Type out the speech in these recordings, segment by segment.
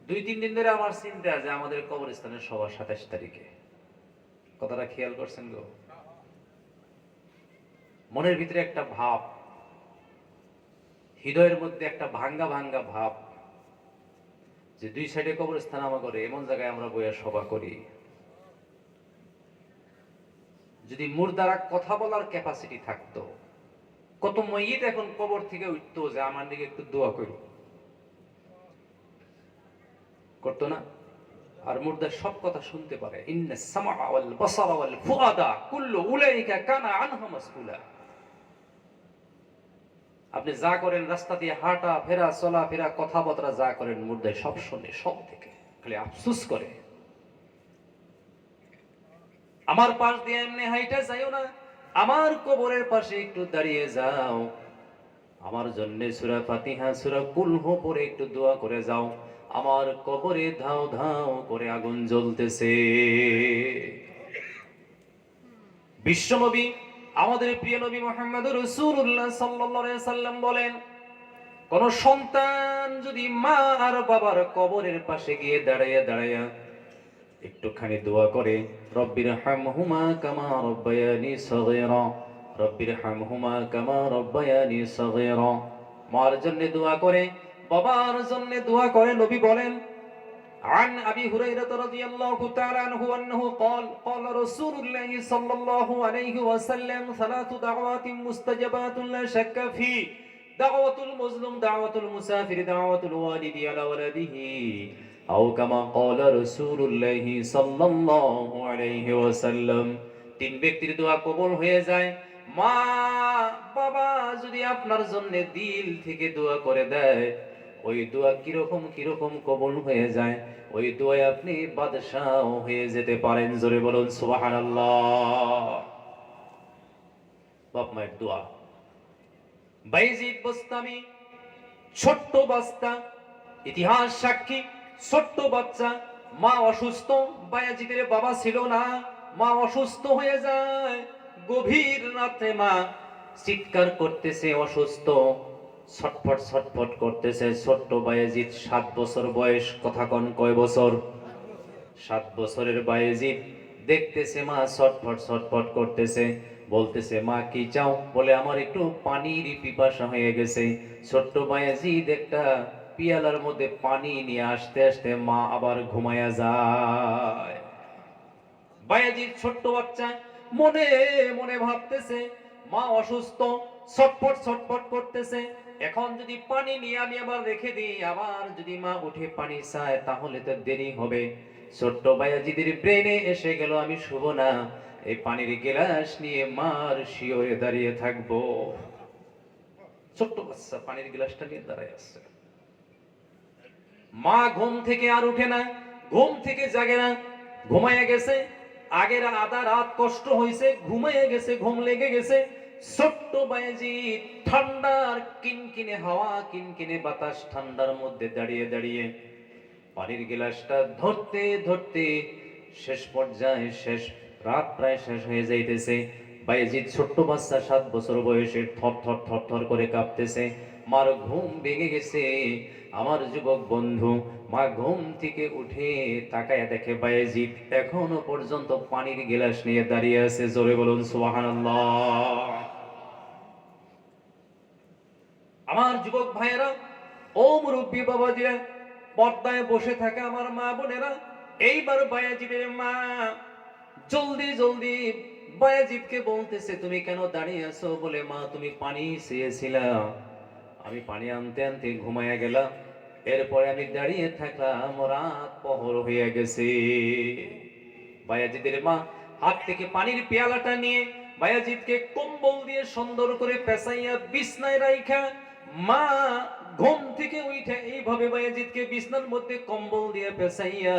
2-3 দিন ধরে আমার চিন্তা যে আমাদের কবরস্থানের সভা 27 তারিখে। কথাটা খেয়াল করছেন গো? মনের ভিতরে একটা ভাব, হৃদয়ের মধ্যে একটা ভাঙ্গা ভাঙ্গা ভাব যে 2 সাইডে কবরস্থান আমাদের, এমন জায়গায় আমরা বইয়া সভা করি। যদি মুর্দারা কথা বলার ক্যাপাসিটি থাকতো, কত ময়িত এখন কবর থেকে উঠতো যে আমার দিকে একটু দোয়া করো, করতো না? আর মুর্দা সব কথা শুনতে পারে। ইন্নাস সামআ ওয়াল বাসারা ওয়াল ফুআদা কুল্লু উলাইকা কানা আনহু মাসউলা। আপনি যা করেন, রাস্তা দিয়ে হাঁটা ফেরা, চলা ফেরা, কথাবার্তা যা করেন, মুর্দায় সব শুনে, সব থেকে খালি আফসোস করে। আমার পাশ দিয়ে এমনি হাইটা যাইও না, আমার কবরের পাশে একটু দাঁড়িয়ে যাও, আমার জন্য সূরা ফাতিহা সূরা কুল হু পড়ে একটু দোয়া করে যাও। আমার কবরে ধাও ধাও করে আগুন জ্বলতেছে। বিশ্বনবী, আমাদের প্রিয় নবী মুহাম্মদুর রাসূলুল্লাহ সাল্লাল্লাহু আলাইহি সাল্লাম বলেন, কোন সন্তান যদি মা আর বাবার কবরের পাশে গিয়ে দাঁড়াইয়া দাঁড়াইয়া একটুখানি দোয়া করে, রব্বির হামহুমা কামা রব্বায়ানি সগীরা, রব্বির হামহুমা কামা রব্বায়ানি সগীরা, মার জন্য দোয়া করে, বাবার জন্য দোয়া করে, নবী বলেন, عن أبي هريرة رضي الله تعالى عنه أنه قال قال رسول الله صلى الله عليه وسلم ثلاث دعوات مستجبات لا شك فيه دعوة المظلوم دعوة المسافر دعوة الوالد على ولده أو كما قال رسول الله صلى الله عليه وسلم। তিন ব্যক্তির দোয়া কবুল হয়ে যায়। মা বাবা যদি আপনার জন্য দিল থেকে দোয়া করে দেয়, ওই দোয়া কিরকম কিরকম কবুল হয়ে যায়, ওই দোয়ায় আপনি বাদশাহ হয়ে যেতে পারেন। জোরে বলুন সুবহানাল্লাহ। বাপ মায়ের দোয়া। বাইজিদ বোস্তামি, ছোট্ট বাচ্চা, ইতিহাস সাক্ষী, ছোট্ট বাচ্চা, মা অসুস্থ, বায়াজিদের বাবা ছিল না, মা অসুস্থ হয়ে যায়, গভীর রাতে মা চিৎকার করতেছে, অসুস্থ, ছটফট ছটফট করতেছে। ছোট্ট বায়াজিদ 7 বছর বয়স। কথা কন, কয় বছর? 7 বছরের বায়াজিদ দেখতেছে মা ছটফট ছটফট করতেছে, বলতেছে, মা কি চাও? বলে, আমার একটু পানির পিপাসা হয়ে গেছে। ছোট্ট বায়াজিদ একটা পিয়ালার মধ্যে পানি নিয়ে আসতে আসতে মা আবার ঘুমায়া যায়। বায়াজিদ ছোট্ট বাচ্চা, মনে মনে ভাবতেছে, মা অসুস্থ, ছটফট ছটফট করতেছে, এখন যদি পানি নিয়ে আমি আবার রেখে দিই, আবার যদি মা উঠে পানি চায় তাহলে তো দেরি হবে। ছোট্ট বায়াজিদের ব্রেনে এসে গেল, আমি শুভ না, এই পানির গ্লাস নিয়ে মার শিওরে দাঁড়িয়ে থাকবো। ছোট্ট বাচ্চা পানির গ্লাসটা নিয়ে দাঁড়ায় আসছে। মা ঘুম থেকে আর উঠে না, ঘুম থেকে জাগে না, ঘুমাইয়া গেছে। আগের আধা রাত কষ্ট হয়েছে, ঘুমাইয়া গেছে, ঘুম লেগে গেছে। ছোট্ট বায়াজিদ ঠান্ডার কিনকিনে হাওয়া, কিনকিনে বাতাস, ঠান্ডার মধ্যে দাঁড়িয়ে দাঁড়িয়ে পানির গ্লাসটা ধরতে ধরতে শেষ পর্যায়ে, শেষ রাত প্রায় শেষ হয়ে যাইতেছে। বায়াজিদ ছোট্ট বাচ্চা, 7 বছর বয়সে, থর থর থর থর করে কাঁপতেছে। মার ঘুম ভেঙে গেছে। আমার যুবক বন্ধু, মা ঘুম থেকে উঠে তাকায় দেখে বায়াজিদ এখনো পর্যন্ত পানির গ্লাস নিয়ে দাঁড়িয়ে আছে। জোরে বলুন সুবহানাল্লাহ। আমার যুবক ভাইয়েরা, ও মুরব্বী বাবাজিরা, পর্দায় বসে থাকা আমার মা বোনেরা, এইবার বায়াজিদের মা জলদি জলদি বায়াজিদকে বলতেছে, তুমি কেন দাঁড়িয়ে আছো? বলে, মা তুমি পানি চেয়েছিলা, আমি পানি আনতে আনতে ঘুমাইয়া গেলাম, এরপরে আমি দাঁড়িয়ে থাকলাম, রাত পহর হয়ে গেছে। বায়াজিদের মা হাত থেকে পানির পেয়ালাটা নিয়ে বায়াজিদকে কম্বল দিয়ে সুন্দর করে পেঁচাইয়া বিছনায় রাইখা, মা ঘুম থেকে উঠে এইভাবে বায়াজিদকে বিছনার মধ্যে কম্বল দিয়ে পেঁচাইয়া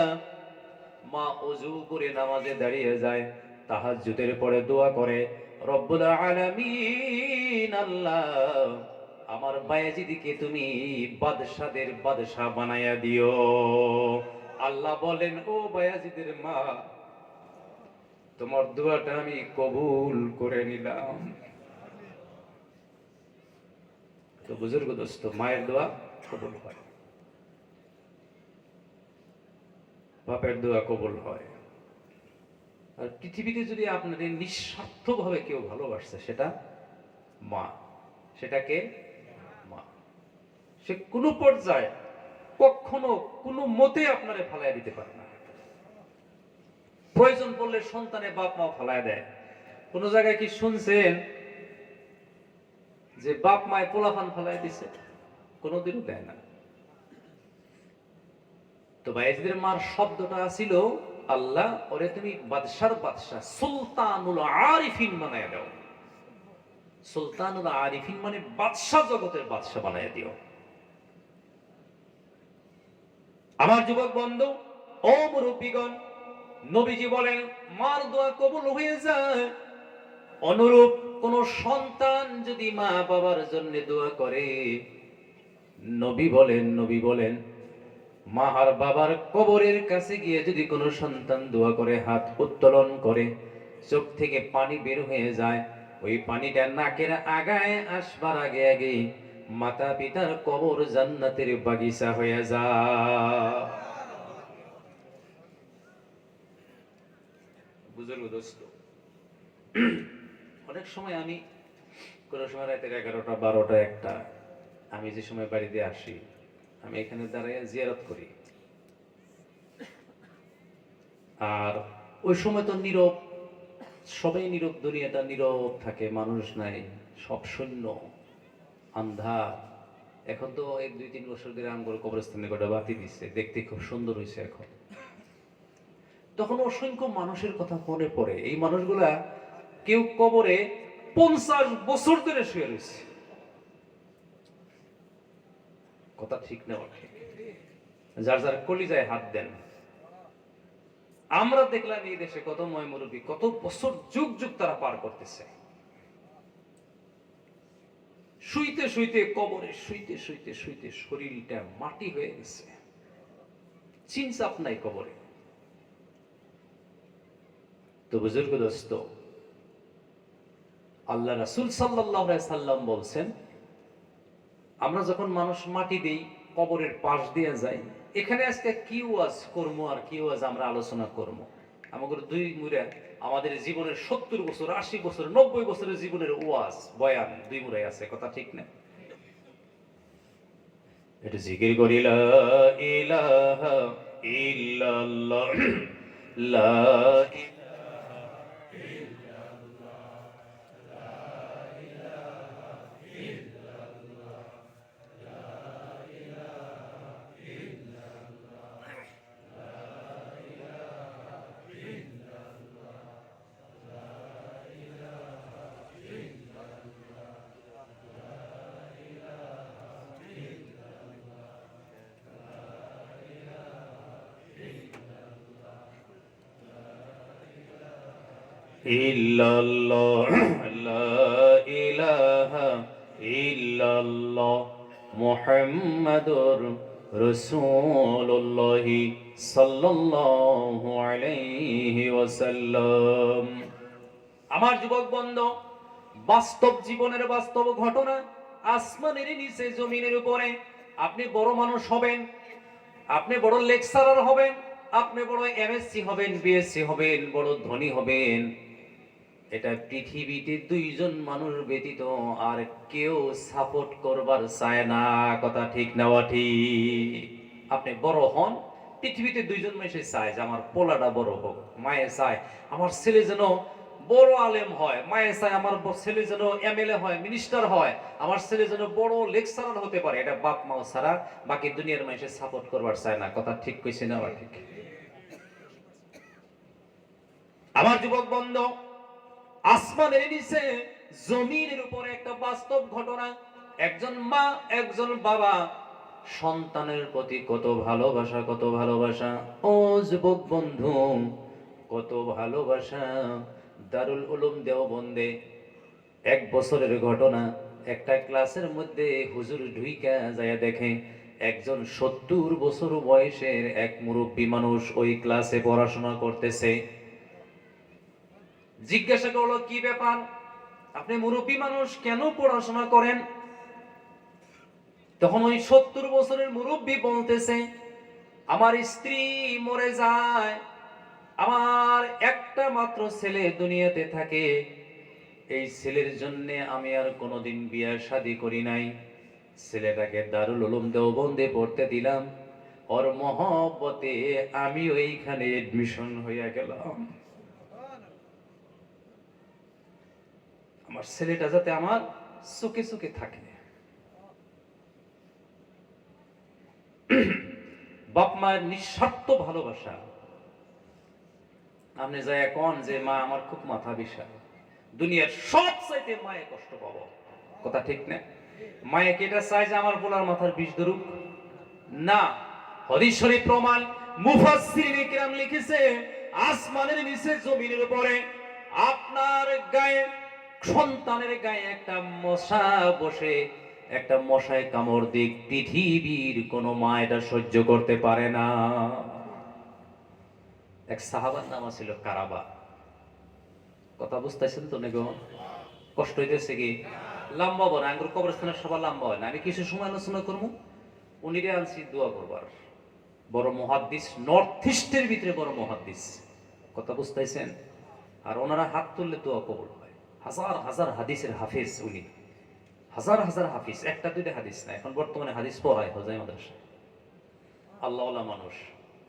মা ওযু করে নামাজে দাঁড়িয়ে যায়, তাহাজ্জুদের পরে দোয়া করে, রব্বুল আলামিন, আল্লাহ আমার বায়াজিদকে তুমি বাদশাদের বাদশা বানায়া দিও। আল্লাহ বলেন, ও বায়াজিদের মা, তোমার দোয়াটা আমি কবুল করে নিলাম। তো বুজুর্গ দোস্ত, মায়ের দোয়া কবুল হয়। বাপের দোয়া কবুল হয়। আর পৃথিবীতে যদি আপনাদের নিঃস্বার্থভাবে কেউ ভালোবাসছে, সেটা মা। সেটাকে মা। সে কোনো পর্যায়ে কখনো কোনো মতে আপনারে ফালাইয়া দিতে পারে না। প্রয়োজন পড়লে সন্তানে বাপ মা ফালাইয়া দেয়। কোন জায়গায় কি শুনছেন যে বাপ মায় পোলাপান ফালাই দিছে? কোনোদিনও দেয় না। তো বায়েজিদের মার শব্দটা ছিল, আল্লাহ ওরে তুমি বাদশার বাদশা, সুলতানুল আরিফিন বানায় দাও। সুলতানুল আরিফিন মানে বাদশা জগতের বাদশা বানায় দিও। আমার যুবক বন্ধু ও মুরব্বীগণ, নবীজি বলেন মার দোয়া কবুল হয়ে যায়। অনুরূপ কোন সন্তান যদি মা বাবার জন্য দোয়া করে, নবী বলেন মা আর বাবার কবরের কাছে গিয়ে যদি কোনো সন্তান দোয়া করে, হাত উত্তোলন করে, চোখ থেকে পানি বের হয়ে যায়, ওই পানিটা নাকের আগায় আসবার আগে আগে মাতা পিতার কবর জান্নাতের বাগিচা হয়ে যায়। বুজুর্গ দোস্ত, অনেক সময় আমি কোনো সময় রাতের 11টা 12টা 1টা, আমি যে সময় বাড়িতে আসি, আমি এখানে দাঁড়াইয়া জিয়ারত করি। আর ওই সময় তো নীরব, সবাই নীরব, দুনিয়াটা নীরব থাকে, মানুষ নাই, সব শূন্য, আন্ধার। এখন তো 1-2-3 বছর ধরে আমগর কবরস্থানে গোটা বাতি দিচ্ছে, দেখতে খুব সুন্দর হয়েছে এখন। তখন অসংখ্য মানুষের কথা মনে পড়ে। এই মানুষগুলা কেউ কবরে 50 বছর ধরে শুয়ে রয়েছে। কথা ঠিক না? যার যার কলিজায় হাত দেন। আমরা দেখলাম এই দেশে কত ময় মুরব্বী, কত বছর যুগ যুগ তারা পার করতেছে, শুইতে শুইতে কবরে, শুইতে শুইতে শুইতে শরীরটা মাটি হয়ে গেছে, চিনচাপ নাই কবরে। তো বুজুর্গ দোস্ত, আল্লাহ রাসূল সাল্লাল্লাহু আলাইহি সাল্লাম বলছেন, আমরা যখন মানুষ মাটি দেই, কবরের পাশ দিয়ে যাই, এখানে আজকে কি ওয়াজ করব আর কি ওয়াজ আমরা আলোচনা করব। আমাদের দুই মুরা, আমাদের জীবনের 70 বছর 80 বছর 90 বছরের জীবনের ওয়াজ বয়ান দুই মুরাই আছে। কথা ঠিক না? এটা জিকির করি লা ইলাহা ইল্লাল্লাহ, লা ইল্লাল্লাহ, লা ইলাহা ইল্লাল্লাহ, মুহাম্মাদুর রাসূলুল্লাহ সাল্লাল্লাহু আলাইহি ওয়াসাল্লাম। আমার যুবক বন্ধু, বাস্তব জীবনের বাস্তব ঘটনা, আসমানের নিচে জমিনের উপরে। আপনি বড় মানুষ হবেন, আপনি বড় লেকচারার হবেন, আপনি বড় এমএসসি হবেন, বিএসসি হবেন, বড় ধনী হবেন, এটা পৃথিবীতে দুইজন মানুষ ব্যতীত আর কেউ সাপোর্ট করবার চায় না। কথা ঠিক না? ঠিক। আপনি বড় হন, পৃথিবীতে দুইজন মানুষ চায় যে আমার পোলাটা বড় হোক। মায়ে চায় আমার ছেলে যেন বড় আলেম হয়, মায়ে চায় আমার ছেলে যেন এমএলএ হয়, মিনিস্টার হয়, আমার ছেলে যেন বড় লেকচারার হতে পারে। এটা বাপ মা ছাড়া বাকি দুনিয়ার মানুষের সাপোর্ট করবার চায় না। কথা ঠিক কইছি না? ঠিক। আমার যুবক বন্ধু, আসমানের নিচে জমিনের উপরে একটা বাস্তব ঘটনা। একজন মা, একজন বাবা, সন্তানের প্রতি কত ভালোবাসা, কত ভালোবাসা। ও যুবক বন্ধু, কত ভালোবাসা। দারুল উলুম দেওবন্দে 1 বছরের ঘটনা। একটা ক্লাসের মধ্যে হুজুর ঢুইকা যায় দেখে একজন 70 বছর বয়সের এক মুরব্বী মানুষ ওই ক্লাসে পড়াশোনা করতেছে। জিজ্ঞাসা করলো, কি ব্যাপার, আপনি মুরব্বী মানুষ, কেন পড়াশোনা করেন? তখন ওই 70 বছরের মুরব্বী বলতেছে, আমার স্ত্রী মরে যায়, আমার একটা মাত্র ছেলে দুনিয়াতে থাকে, এই ছেলের জন্য আমি আর কোনোদিন বিয়ে শাদী করি নাই। ছেলেটাকে দারুল উলুম দেওবন্দে পড়তে দিলাম, ওর মহব্বতে আমি ওইখানে এডমিশন হইয়া গেলাম। আমার ছেলেটা যাতে আমার চোখে চোখে থাকে। বাপ মায়ের নিঃস্বার্থ ভালোবাসা। আপনি যাই কোন যে মা আমার খুব মাথা বিষা, দুনিয়ার সব চাইতে মায়ে কষ্ট পাবো, কথা ঠিক না? মায়ে কেটা চায় যে আমার পোলার মাথার বিষ ধরুক? না। হাদিস শরীফ প্রমাণ, মুফাসসিরিনে কিরাম লিখেছে, আসমানের নিচে জমিনের উপরে আপনার গায়ে, সন্তানের গায়ে একটা মশা বসে, একটা মশায় কামড় দিক, পৃথিবীর কোন মা এটা সহ্য করতে পারে না। এক সাহাবার নাম ছিল কারাবা। কথা বুঝতেছেন তো নাকি? কষ্ট হইতেছে কি? লম্বা বড় আঙ্গুর কবরস্থানের সবার লম্বা হয় না, আমি কিছু সময় আলোচনা করবো। উনিরে আনছি দোয়া করবার, বড় মুহাদ্দিস, নর্থ ইস্টের ভিতরে বড় মুহাদ্দিস, কথা বুঝতেছেন? আর ওনারা হাত তুললে দোয়া কবুল হয়। হাজার হাজার হাদিসের হাফিজ উনি, হাজার হাজার হাফিজ, একটা দুইটা হাদিস না, এখন বর্তমানে হাদিস পড়ায় হোজাই মাদ্রাসায়। আল্লাহওয়ালা মানুষ।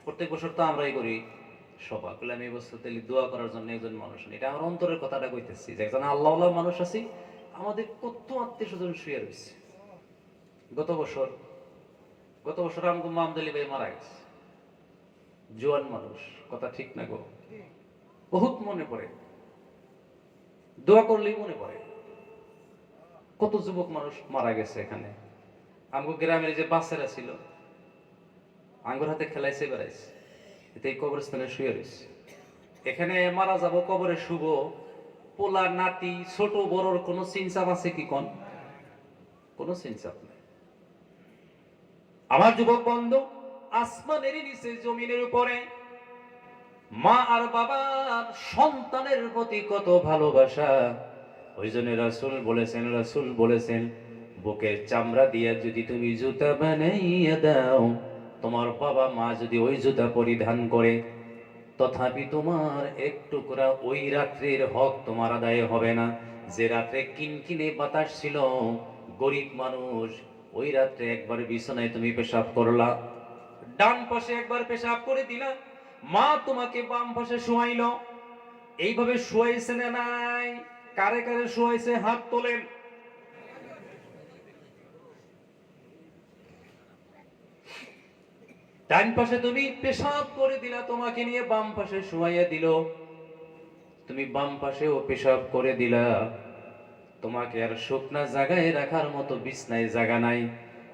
প্রত্যেক বছর তো আমরাই করি সভা, বলে আমি এবছর তাহলে দোয়া করার জন্য একজন মানুষ নেই। এটা আমার অন্তরের কথাটা কইতেছি যে একজন আল্লাহওয়ালা মানুষ আছি, আমাদের কত আত্মীয় স্বজন শুয়ে রয়েছে। গত বছর আমগো মামদলি ভাই মারা গেছে, জোয়ান মানুষ, কথা ঠিক না গো? বহুত মনে পড়ে, দোয়া করলেই মনে পড়ে। কত যুবক মানুষ মারা গেছে এখানে। আমগো গ্রামের যে বাচ্চারা ছিল, আঙ্গুর হাতে খেলাইছে বেড়াইছে, এতে এই কবরস্থানে শুয়ে রয়েছে। এখানে মারা যাব, কবরে শুভ, পোলা নাতি ছোট বড়র কোন চিনচাপ আছে কি? কোন চিনচাপ নেই। আমার যুবক বন্ধু, আসমানের নিচে জমিনের উপরে মা আর বাবার সন্তানের প্রতি কত ভালোবাসা। ওই জন্য রাসূল বলেছেন বুকের চামড়া দিয়া যদি তুমি জুতা বানাইয়া দাও, তোমার বাবা মা যদি ওই জুতা পরিধান করে, তথাপি তোমার এক টুকরা ওই রাত্রির হক তোমার আদায় হবে না। যে রাত্রে কিনকিনে বাতাস ছিল, গরিব মানুষ, ওই রাত্রে একবার বিছানায় তুমি পেশাব করলা, ডান পাশে একবার পেশাব করে দিলা, মা তোমাকে বাম পাশে শোয়াইলো। এইভাবে শোয়াইছে না নাই? কারে কারে শোয়াইছে হাত তোলেন। ডান পাশে তুমি পেশাব করে দিলা, তোমাকে নিয়ে বাম পাশে শোয়াইয়া দিল, তুমি বাম পাশেও পেশাব করে দিলা, তোমাকে আর শুকনা জায়গায় রাখার মতো বিছনায় জায়গা নাই,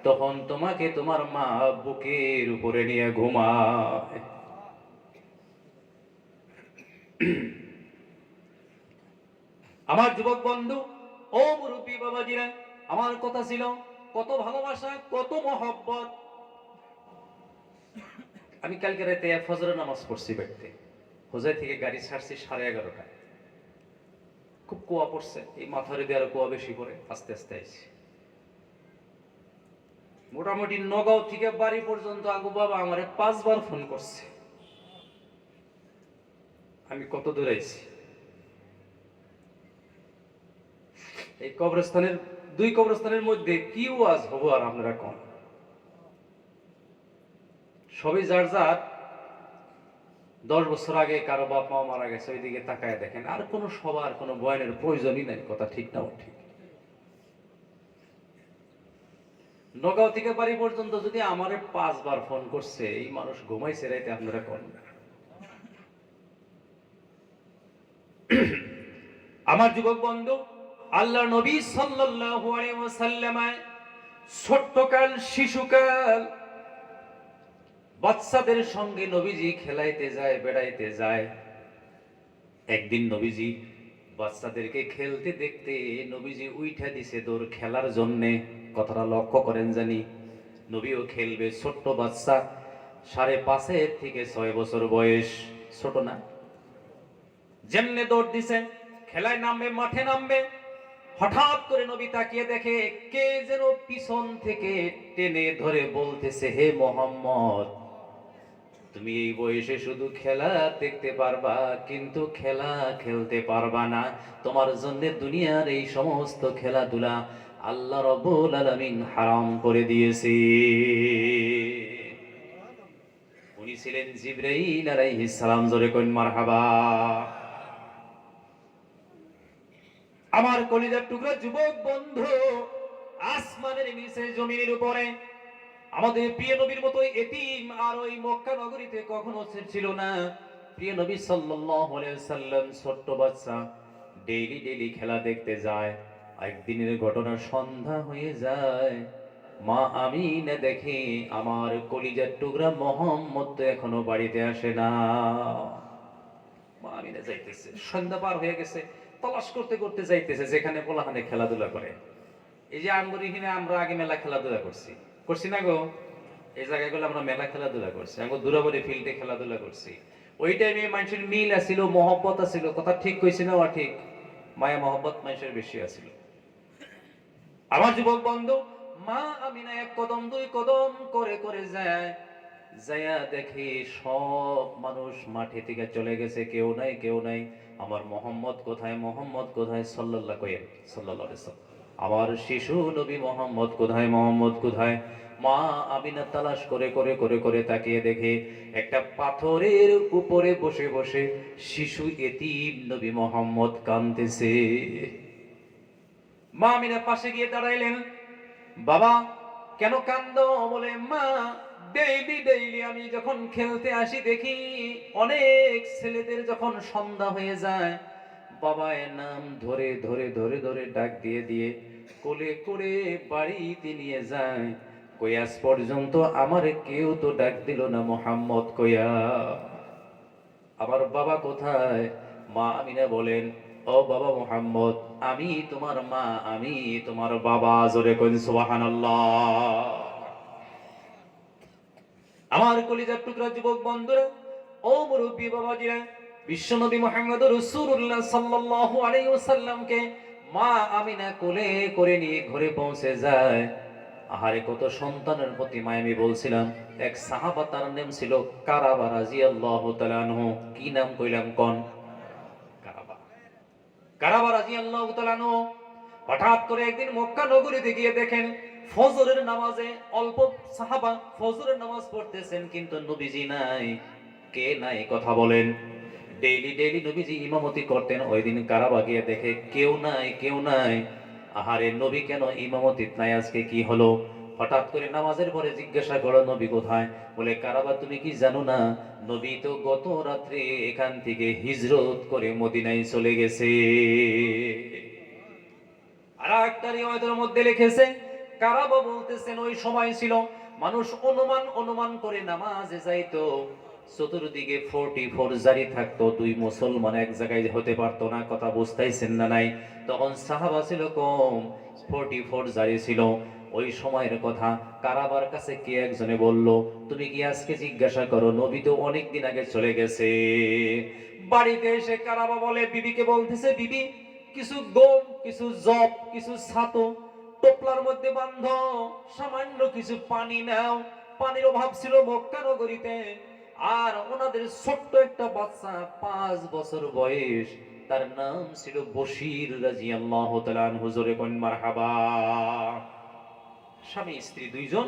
তখন তোমাকে তোমার মা বুকের উপরে নিয়ে ঘুমায়। আমার যুবক বন্ধু, ও মুরব্বী বাবাজিরা, আমার কথা ছিল কত ভালোবাসা, কত মহব্বত। আমি কালকে রাতে ফজরের নামাজ পড়ছি বাড়িতে, হোজাই থেকে গাড়ি ছাড়ছি 11:30টায়। খুব কুয়া পড়ছে, এই মাথার দিয়ে আরো কুয়া বেশি পড়ে, আস্তে আস্তে আইছি। মোটামুটি নগাঁও থেকে বাড়ি পর্যন্ত আগু বাবা আমারে 5 বার ফোন করছে। আমি কত দূর আইছি। এই কবরস্থানের, 2 কবরস্থানের মধ্যে কি ওয়াজ হবো আর আপনারা কোন? সবই যার যার 10 বছর আগে কারো বাপ মা মারা গেছে, ওইদিকে তাকায় দেখেন। আর কোনো সবার কোনো বয়ানের প্রয়োজনই নাই, কথা ঠিক না? ঠিক। নগাঁও থেকে বাড়ি পর্যন্ত যদি আমারে 5 বার ফোন করছে, এই মানুষ ঘুমাইছে রাইতে, আপনারা কোন? আমার যুবক বন্ধু, আল্লাহ নবী সাল্লাল্লাহু আলাইহি ওয়াসাল্লাম ছোট্টকাল, শিশুকাল, বাচ্চাদের সঙ্গে নবীজি খেলাইতে যায়, বেড়াইতে যায়। একদিন নবীজি বাচ্চাদেরকে খেলতে দেখতে নবীজি উইঠা দিছে দৌড় খেলার জন্যে। কথাটা লক্ষ্য করেন জানি। নবীও খেলবে, ছোট্ট বাচ্চা, 5.5 থেকে 6 বছর বয়স, ছোট না? যেমনে দৌড় দিছে, খেলায় নামবে, মাঠে নামবে, হঠাৎ করে নবী তাকিয়ে দেখে কে যেন পিছন থেকে টেনে ধরে বলতেছে, হে মোহাম্মদ, তুমি এই বয়সে শুধু খেলা দেখতে পারবা, কিন্তু খেলা খেলতে পারবা না। তোমার জন্য দুনিয়ার এই সমস্ত খেলাধুলা আল্লাহ রাব্বুল আলামিন হারাম করে দিয়েছে। উনি ছিলেন জিবরাইল আলাইহিস সালাম। জোরে কোন মারহাবা। আমার কলিজার টুকরা যুবক বন্ধু, আসমানের নিচে জমিনের উপরে আমাদের প্রিয় নবীর মতো এতিম আর ওই মক্কা নগরীতে কখনো ছিল না। প্রিয় নবী সাল্লাল্লাহু আলাইহি ওয়াসাল্লাম ছোট্ট বাচ্চা, ডেইলি ডেইলি খেলা দেখতে যায়। একদিনের ঘটনা, সন্ধ্যা হয়ে যায়, মা আমিনা দেখে আমার কলিজার টুকরা মোহাম্মদ তো এখনো বাড়িতে আসে না। মা আমিনা যাইতেছে, সন্ধ্যা পার হয়ে গেছে, তলাশ করতে করতে যাইতেছে যেখানে পোলাহানে খেলাধুলা করে। এই যে আঙ্গুরিহীনে আমরা আগে মেলা খেলাধুলা করছি, করছি না গো? এই জায়গায় গুলো আমরা মেলা খেলাধুলা করছি, আমরা দূরাবরী ফিল্ডে খেলাধুলা করছি। ওই টাইমে মানুষের মিল আছিল, মহব্বত আছিল। কথা ঠিক কইছি না? ঠিক, মায়া মহব্বত মানুষের বেশি আছিল। আমার যুবক বন্ধু, মা আমিনা এক কদম দুই কদম করে করে যায়, যায়া দেখে সব মানুষ মাঠে থেকে চলে গেছে, কেউ নাই কেউ নাই। আমার মোহাম্মদ কোথায়, মোহাম্মদ কোথায়? সাল্লাল্লাহু আলাইহি ওয়াসাল্লাম। আমার শিশু নবী মোহাম্মদ কোথায়, মোহাম্মদ কোথায়? মা আমিনা তালাশ করে করে করে করে তাকিয়ে দেখে একটা পাথরের উপরে বসে বসে শিশু এতিম নবী মোহাম্মদ কাঁদতেছে। মা আমিনা পাশে গিয়ে দাঁড়াইলেন। বাবা কেন কান্দো? বলে, মা ডেইলি ডেইলি আমি যখন খেলতে আসি দেখি অনেক ছেলেদের যখন সন্ধ্যা হয়ে যায়, বাবায় নাম ধরে ধরে ধরে ধরে ডাক দিয়ে দিয়ে কোলে করে বাড়িতে নিয়ে যায়। কই আজ পর্যন্ত আমার কেউ তো ডাক দিল না মোহাম্মদ কইয়া, আমার বাবা কোথায়? মা আমিনা বলেন, ও বাবা মোহাম্মদ, আমি তোমার মা, আমি তোমার বাবা। জোরে কইন সুবহানাল্লাহ। আমার কলিজার টুকরা যুবক বন্ধুরা, ও মুরব্বী বাবাজিরা, বিশ্বনবী মুহাম্মদ রাসূলুল্লাহ সাল্লাল্লাহু আলাইহি ওয়াসাল্লামকে মা আমিনা কোলে করে নিয়ে ঘরে পৌঁছে যায়। আহারে কত সন্তানের প্রতি মায়া। আমি বলছিলাম এক সাহাবা, তার নাম ছিল কারাবা রাদিয়াল্লাহু তাআলা আনহু। কি নাম কইলাম কোন? কারাবা। কারাবা রাদিয়াল্লাহু তাআলা আনহু হঠাৎ করে একদিন মক্কা নগরীতে গিয়ে দেখেন ফজরের নামাজে অল্প সাহাবা ফজরের নামাজ পড়তেছেন, কিন্তু নবীজি নাই। কে নাই? কথা বলেন। ডেইলি ডেইলি নবীজি ইমামতি করতেন, ওই দিন কারাবা গিয়ে দেখে কেউ নাই, কেউ নাই। আহারে নবী কেন ইমামতিত নাই, আজকে কি হলো? হঠাৎ করে নামাজের পরে জিজ্ঞাসা করো নবী কোথায়? বলে, কারাবা তুমি কি জানো না, নবী তো গত রাত্রে এখান থেকে হিজরত করে মদিনায় চলে গেছে। আর একটা রিওয়ায়াতের মধ্যে লিখেছে, কারাবা বলতেছেন ওই সময় ছিল মানুষ অনুমান অনুমান করে নামাজে যাইতো, চতুর্দিকে 44 জারি থাকতো, দুই মুসলমান এক জায়গায় হতে পারতো না। কথা বুঝতেইছেন না? নাই, তখন সাহাবা ছিল কম, 44 জারি ছিল। ওই সময়ের কথা কারাবার কাছে কে একজনে বলল, তুমি কি আজকে জিজ্ঞাসা করো, নবী তো অনেকদিন আগে চলে গেছে। বাড়িতে এসে কারাবা বলে, বিবিকে বলতেছে, বিবি কিছু গম, কিছু জব, কিছু ছাতু টোপলার মধ্যে বান্ধ, সামান্য কিছু পানি নাও। পানির অভাব ছিল মক্কা নগরীতে। আর ওনাদের ছোট্ট একটা বাচ্চা, 5 বছর বয়স, তার নাম ছিল বশির রাদিয়াল্লাহু তাআলা আনহু। জোরে কোন মারহাবা। স্বামী স্ত্রী দুইজন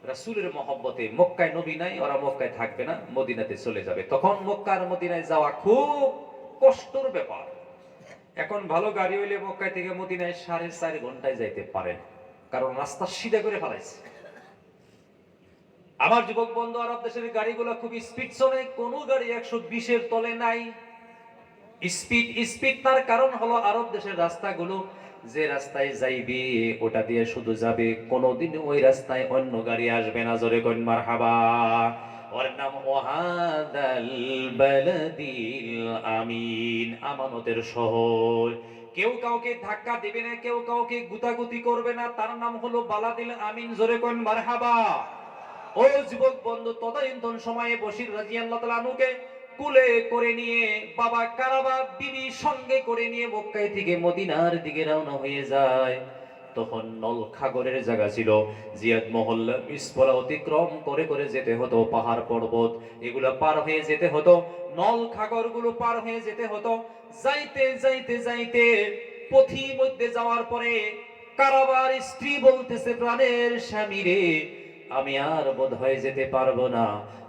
রাসূলের মহব্বতে, মক্কায় নবী নাই, ওরা মক্কায় থাকবে না, মদিনাতে চলে যাবে। তখন মক্কার মদিনায় যাওয়া খুব কষ্টের ব্যাপার। এখন ভালো গাড়ি হইলে মক্কায় থেকে মদিনায় 4.5 ঘন্টায় যাইতে পারেন, কারণ রাস্তা সিধা করে ফেলাইছে। আমার যুবক বন্ধু, আরব দেশের গাড়িগুলো খুব স্পিড চলে, কোন গাড়ি 120-এর তলে নাই। স্পিড স্পিড তার কারণ হলো আরব দেশের রাস্তাগুলো যে রাস্তায় যাইবে ওটা দিয়ে শুধু যাবে, কোনোদিন ওই রাস্তায় অন্য গাড়ি আসবে না। জোরে কোন মারহাবা। ওর নাম ওয়াহাদাল বালাদিল আমিন, আমানতের শহর। কেউ কাউকে ধাক্কা দিবে না, কেউ কাউকে গুতাগুতি করবে না, তার নাম হলো বালাদিল আমিন। জোরে কোন মারহাবা। ও যুবক বন্ধু, তদানীন্তন সময়ে বশির রাদিয়াল্লাহু তাআলা আনহুকে কুলে করে নিয়ে বাবা কারাবা বিবি সঙ্গে করে নিয়ে মক্কায় থেকে মদিনার দিকে রওনা হয়ে যায়। তখন নলখাগরের জায়গা ছিল। জিয়াদ মহল্লা মিসফলা অতিক্রম করে করে যেতে হতো, পাহাড় পর্বত এগুলো পার হয়ে যেতে হতো, নলখাগর গুলো পার হয়ে যেতে হতো। যাইতে যাইতে যাইতে পথি মধ্যে যাওয়ার পরে কারাবার স্ত্রী বলতেছে, প্রাণের স্বামী রে, আমি আর বোধহয় যেতে পারবো না,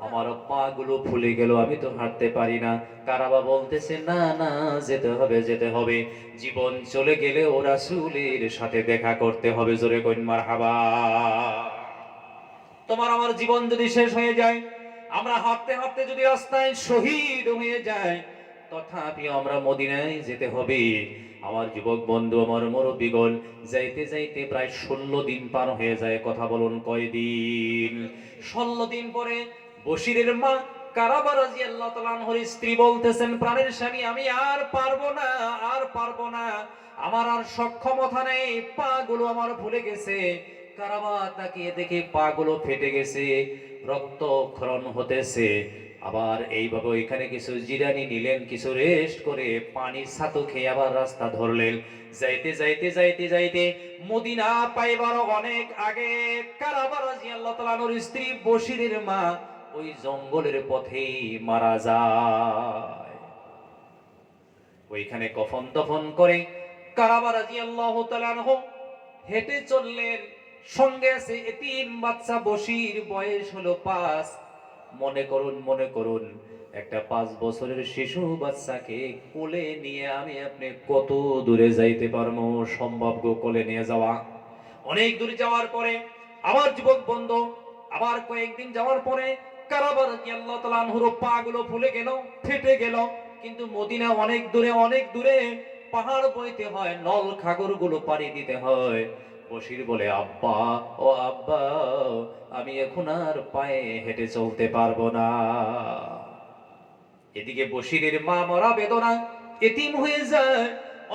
আমার পা গুলো ফুলে গেল, আমি তো হাঁটতে পারি না। কারাবা বলতেছে, না না, যেতে হবে যেতে হবে, জীবন চলে গেলে ও রাসূলের সাথে দেখা করতে হবে। জোরে কইন মারহাবা। তোমার আমার জীবন যদি শেষ হয়ে যায়, আমরা হাঁটতে হাঁটতে যদি রাস্তায় শহীদ হয়ে যায়, তথাপি আমরা মদিনায় যেতে হবে। আমার যুবক বন্ধু, আমার মুরব্বীগণ, যাইতে যাইতে প্রায় 16 দিন পার হয়ে যায়। কথা বলুন কয়দিন? 16 দিন পরে বশিরের মা কারাবা রাদিয়াল্লাহু তাআলা আনহার স্ত্রী বলতেছেন, প্রাণের স্বামী, আমি আর পারবো না, আর পারবো না, আমার আর সক্ষমতা নেই, পা গুলো আমার ভুলে গেছে। কারাবা তাকিয়ে দেখে পা গুলো ফেটে গেছে, রক্তক্ষরণ হতেছে। আবার এইভাবে এখানে কিছু জিরানি নিলেন, কিছু রেস্ট করে পানির ছাতু খেয়ে আবার রাস্তা ধরলেন। যাইতে যাইতে যাইতে যাইতে মদিনা পাইবার অনেক আগে কারাবা রাদিয়াল্লাহু তাআলা আনহার স্ত্রী বশিরের মা ওই জঙ্গলের পথেই মারা যায়। ওইখানে কফন দফন করে কারাবা রাদিয়াল্লাহু তাআলা আনহু হেঁটে চললেন। সঙ্গে আছে এতিম বাচ্চা বশির, বয়স হলো 5। মনে করুন একটা 5 বছরের শিশু বাচ্চাকে কোলে নিয়ে আমি আপনি কত দূরে যাইতে পারবো? সম্ভব গো কোলে নিয়ে যাওয়া? অনেক দূর যাওয়ার পরে আমার যুবক বন্ধু, আবার কয়েকদিন যাওয়ার পরে কারাবা রাদিয়াল্লাহু তাআলা আনহুর পা গুলো ফুলে গেল, ফেটে গেল। কিন্তু মদিনা অনেক দূরে, অনেক দূরে, পাহাড় বইতে হয়, নল খাগর গুলো পাড়ি দিতে হয়। বশির বলে, আব্বা, ও আব্বা, আমি এখন আর পায়ে হেঁটে চলতে পারবো না। এদিকে বশিরের মা মরা বেদনা, এতিম হয়ে যায়,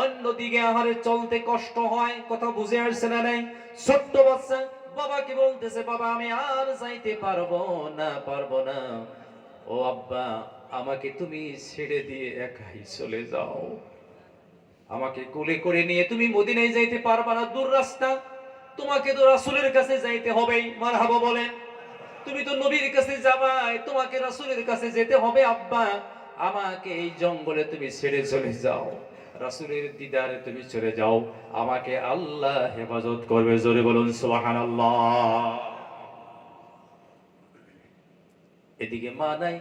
অন্যদিকে আহারে চলতে কষ্ট হয়। কথা বুঝে আসছে না? নাই? ছোট্ট বাচ্চা বাবাকে বলতেছে, বাবা আমি আর যাইতে পারবো না, পারবো না, ও আব্বা, আমাকে তুমি ছেড়ে দিয়ে একাই চলে যাও, আমাকে কোলে করে নিয়ে তুমি মদিনায় যাইতে পারবা না, দূর রাস্তা, তোমাকে তো রাসূলের কাছে যাইতে হবেই। মারহাবা বলেন। তুমি তো নবীর কাছে যাবাই, তোমাকে রাসূলের কাছে যেতে হবে। আব্বা, আমাকে এই জঙ্গলে তুমি ছেড়ে চলে যাও, রাসূলের দিদারে তুমি চলে যাও, আমাকে আল্লাহ হেফাজত করবে। জোরে বলুন সুবহানাল্লাহ। এদিকে মা নাই,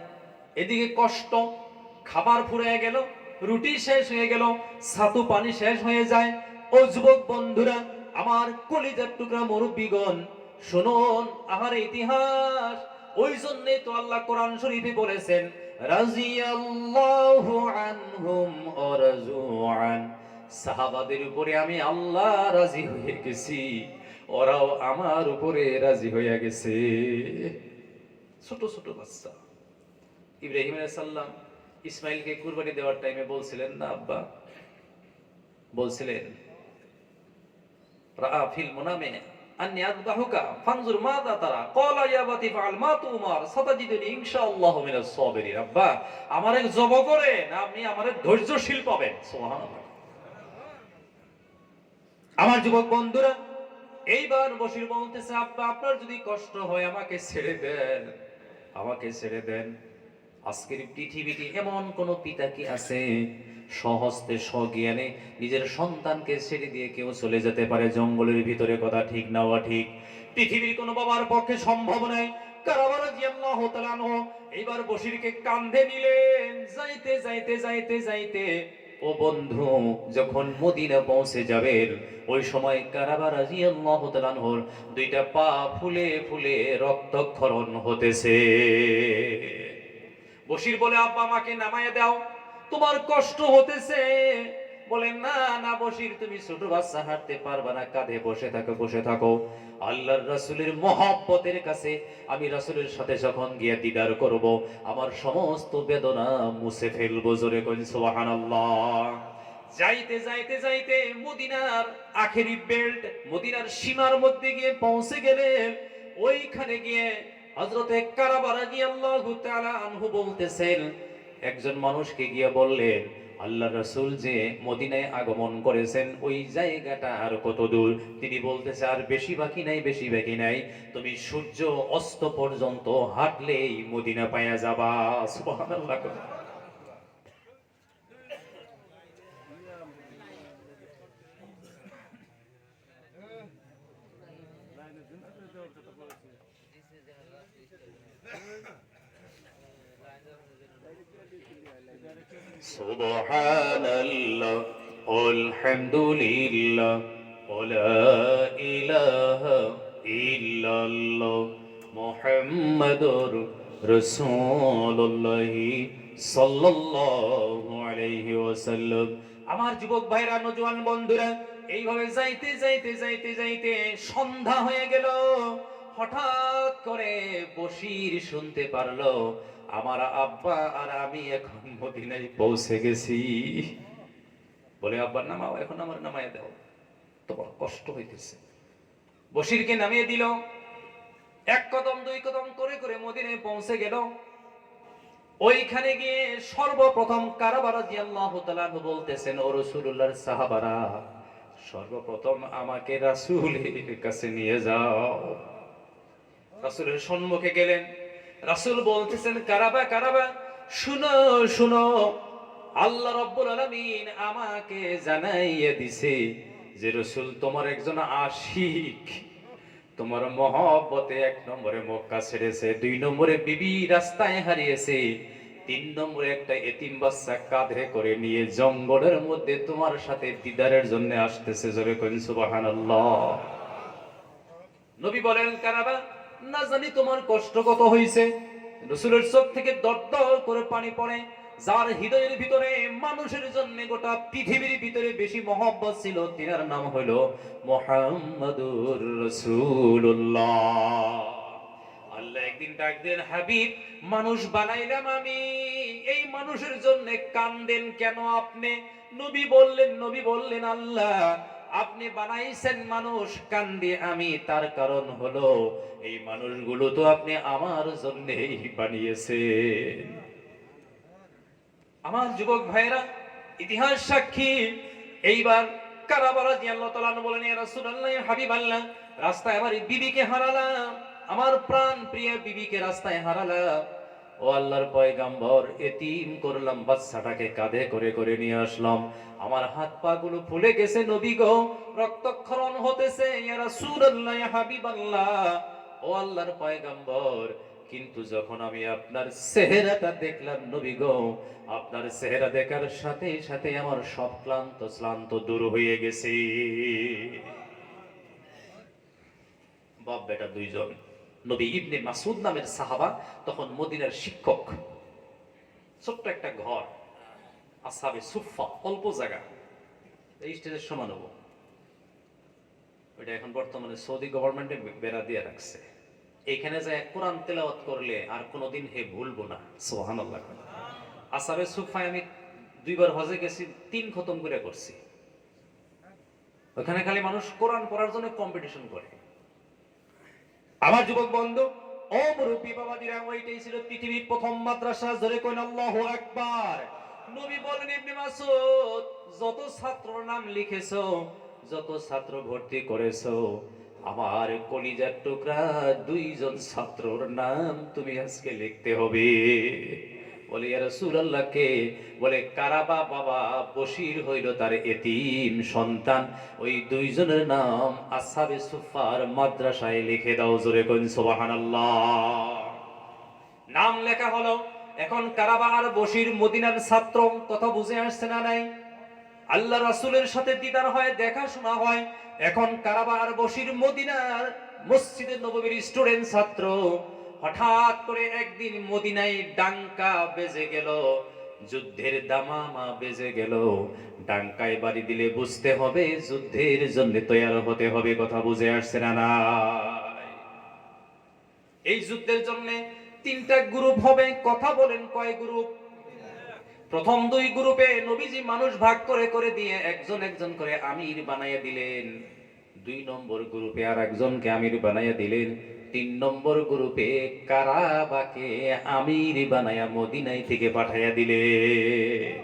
এদিকে কষ্ট, খাবার ফুরিয়ে গেল, রুটি শেষ হয়ে গেল, ছাতু পানি শেষ হয়ে যায়। ও যুবক বন্ধুরা, আমার কলিজার টুকরা মুরব্বীগণ, শুনুন আমার ইতিহাস। ওই জন্যে তো আল্লাহ কোরআন শরীফে বলেছেন, রাজিয়াল্লাহু আনহুম ওয়া রাজু আন, সাহাবাদের উপরে আমি আল্লাহ রাজি হয়ে গেছি, ওরাও আমার উপরে রাজি হয়ে গেছে। ছোট ছোট বাচ্চা। ইব্রাহিম আলাইহিস সালাম ইসমাইলকে কুরবানি দেওয়ার টাইমে বলছিলেন না আব্বা, বলছিলেন, রাআ ফিল মুনামে আন্নী আযবাহুকা ফানজুর মাযা তারা, ক্বালা ইয়া বাতি ফাআল মা তুমার সাতাজিদুনি ইনশাআল্লাহু মিনাস সাবিরিন। আব্বা, আমারে জব করেন, আপনি আমারে ধৈর্যশীল পাবেন। সুবহানাল্লাহ। আমার যুবক বন্ধুরা, এইবার বশির বলতেছে, আব্বা আপনার যদি কষ্ট হয় আমাকে ছেড়ে দেন, আমাকে ছেড়ে দেন। আজকের পৃথিবীতে এমন কোন পিতা কি আছে স্বহস্তে স্বজ্ঞানে নিজের সন্তানকে ছেড়ে দিয়ে কেউ চলে যেতে পারে জঙ্গলের ভিতরে? কথা ঠিক না ওয়া ঠিক? পৃথিবীর কোন বাবার পক্ষে সম্ভব নয়। কারাবা রাদিয়াল্লাহু তাআলা আনহু এইবার বশিরকে কাঁধে নিলেন। যাইতে যাইতে যাইতে যাইতে ও বন্ধু, যখন মদিনা পৌঁছে যাবেন, ওই সময় কারাবা রাদিয়াল্লাহু তাআলা আনহুর দুইটা পা ফুলে ফুলে রক্তক্ষরণ হতেছে। বশির বলে, আব্বা আমাকে নামায় দাও, তোমার কষ্ট হতেছে। বলেন, না না বশির, তুমি ছোট বাচ্চা, হাঁটতে পারবা না, কাঁধে বসে থাকো, বসে থাকো। আল্লাহর রাসূলের মহব্বতের কাছে আমি রাসূলের সাথে যখন গিয়ে দিদার করব, আমার সমস্ত বেদনা মুছে ফেলবো। জোরে কইন সুবহানাল্লাহ। যাইতে যাইতে যাইতে মদিনার আখেরি বেল্ট, মদিনার সীমার মধ্যে গিয়ে পৌঁছে গেলেন। ওইখানে গিয়ে হযরতে কারাবা রাদিয়াল্লাহু তাআলা আনহু বলতেছেন, একজন মানুষকে গিয়ে বললেন, ও আল্লাহ রাসূল যে মদিনায় আগমন করেছেন ওই জায়গাটা আর কত দূর। তিনি বলতেছে আর বেশি বাকি নাই, বেশি বাকি নাই, তুমি সূর্য অস্ত পর্যন্ত হাঁটলেই মদিনা পায়া যাবা। সুবহানাল্লাহ। সুবহানাল্লাহ আলহামদুলিল্লাহ ওয়া ইলাহা ইল্লাল্লাহ মুহাম্মাদুর রাসূলুল্লাহ সাল্লাল্লাহু আলাইহি ওয়াসাল্লাম। আমার যুবক ভাইরা, নওজোয়ান বন্ধুরা, এইভাবে যাইতে যাইতে যাইতে যাইতে সন্ধ্যা হয়ে গেল। হঠাৎ করে বশির শুনতে পারলো আমার আব্বা আর আমি এখন মদিনায় পৌঁছে গেছি। বলে, আব্বা নামাও, এখন আমার নামায় দাও, তোমার কষ্ট হইতেছে। বশিরকে নামিয়ে দিল। এক কদম দুই কদম করে করে মদিনায় পৌঁছে গেল। ওইখানে গিয়ে সর্বপ্রথম কারাবা রাদিয়াল্লাহু তাআলা বলতেছেন, ও রাসূলুল্লাহর সাহাবারা, সর্বপ্রথম আমাকে রাসূলের কাছে নিয়ে যাও। রাসূলের সম্মুখে গেলেন। রাসূল বলতেছেন, কারাবা কারাবা, শুনো শুনো, আল্লাহ রাব্বুল আলামিন আমাকে জানাইয়া দিছে যে রাসূল তোমার একজন আশিক, তোমার মহব্বতে 1 নম্বরে মক্কা ছেড়েছে, 2 নম্বরে বিবি রাস্তায় হারিয়েছে, 3 নম্বরে একটা এতিম বাচ্চা কাঁধে করে নিয়ে জঙ্গলের মধ্যে তোমার সাথে দিদারের জন্য আসতেছে। জোরে কইন সুবহানাল্লাহ। নবী বলেন, কারাবা, না জানি তোমার কষ্ট কত হইছে। রাসূলের চোখ থেকে দরদর করে পানি পড়ে। যার হৃদয়ের ভিতরে মানুষের জন্য গোটা পৃথিবীর ভিতরে বেশি মহব্বত ছিল, তিনার নাম হলো মুহাম্মাদুর রাসূলুল্লাহ। আল্লাহ একদিন ডাক দেন, হাবিব, মানুষ বানাইলাম আমি, এই মানুষের জন্য কান্দেন কেন আপনি? নবী বললেন, আল্লাহ আপনি বানাইছেন মানুষ, কান্দি আমি, তার কারণ হলো এই মানুষগুলো তো আপনি আমার জন্যই বানিয়েছেন। আমার যুবক ভাইরা, ইতিহাস সাক্ষী। এইবার কারাবা রাদিয়াল্লাহু তাআলা বলেন, ইয়া রাসূলুল্লাহ, ইয়া হাবিবাল্লাহ, রাস্তায় আমার বিবিকে হারালাম, আমার প্রাণ প্রিয় বিবিকে রাস্তায় হারালাম। ও আল্লাহর পয়গম্বর, এতিম করলাম, বাচ্চাটাকে কাঁধে করে করে নিয়ে আসলাম, আমার হাত পা গুলো ফুলে গেছে নবী গো, রক্তক্ষরণ হতেছে, ইয়া রাসূলুল্লাহ, ইয়া হাবিবাল্লাহ, ও আল্লাহর পয়গম্বর, কিন্তু যখন আমি আপনার চেহারাটা দেখলাম নবী গো, আপনার চেহারা দেখার সাথে সাথে আমার সব ক্লান্ত দূর হয়ে গেছে। বাপ বেটা দুইজন। নবী ইবনে মাসউদ নামের সাহাবা, তখন মদিনার শিক্ষক। ছোট্ট একটা ঘর, আসহাবে সুফফা, অল্প জায়গা, এই স্টেজের সমান হবো। ওইটা এখন বর্তমানে সৌদি গভর্নমেন্টে বেড়া দিয়ে রাখছে। এইখানে যায় কোরআন তেলাওয়াত করলে আর কোনোদিন হে ভুলবো না। সুবহানাল্লাহ। আসহাবে সুফফায় আমি 2 বার হজে গেছি, 3 খতম করে করছি। ওখানে খালি মানুষ কোরআন পড়ার জন্য কম্পিটিশন করে। আমার যুবক বন্ধু, ও মুরব্বী বাবাজিরা, ওইটাই ছিল পৃথিবীর প্রথম মাদ্রাসা। জোরে কইন আল্লাহু আকবার। নবী বলেন, ইবনে মাসউদ, যত ছাত্র নাম লিখেছো, যত ছাত্র ভর্তি করেছো, আমার কলিজার টুকরা 2 জন ছাত্রর নাম তুমি আজকে লিখতে হবে। বলে, ইয়া রাসূলুল্লাহ, কে? বলে, কারাবা বাবা বশির হইল তার এতিম সন্তান, ওই 2 জনের নাম আসহাবে সুফফার মাদ্রাসায় লিখে দাও। জোরে কইন সুবহানাল্লাহ। নাম লেখা হলো। এখন কারাবা আর বশির মদিনার ছাত্র। কথা বুঝে আসছে না নাই? আল্লাহ রাসূলের সাথে দিদার হয়, দেখাশোনা হয়। এখন কারাবা আর বশির মদিনার মসজিদে নববীর স্টুডেন্ট, ছাত্র। হঠাৎ করে একদিন মদিনায় ডাঙ্কা বেজে গেল, যুদ্ধের দামামা বেজে গেল। ডাঙ্কায় বাড়ি দিলে বুঝতে হবে যুদ্ধের জন্য তৈয়ার হতে হবে। কথা বুঝে আসছে না নাই? এই যুদ্ধের জন্য 3টা গ্রুপ হবে। কথা বলেন, কয় গ্রুপ? প্রথম 2 গ্রুপে নবীজি মানুষ ভাগ করে করে দিয়ে একজন একজন করে আমির বানাইয়া দিলেন। 2 নম্বর গ্রুপে আর একজনকে আমির বানাইয়া দিলেন। 3 নম্বর গ্রুপে কারাবাকে আমির বানাইয়া মদিনায় থেকে পাঠাইয়া দিলেন।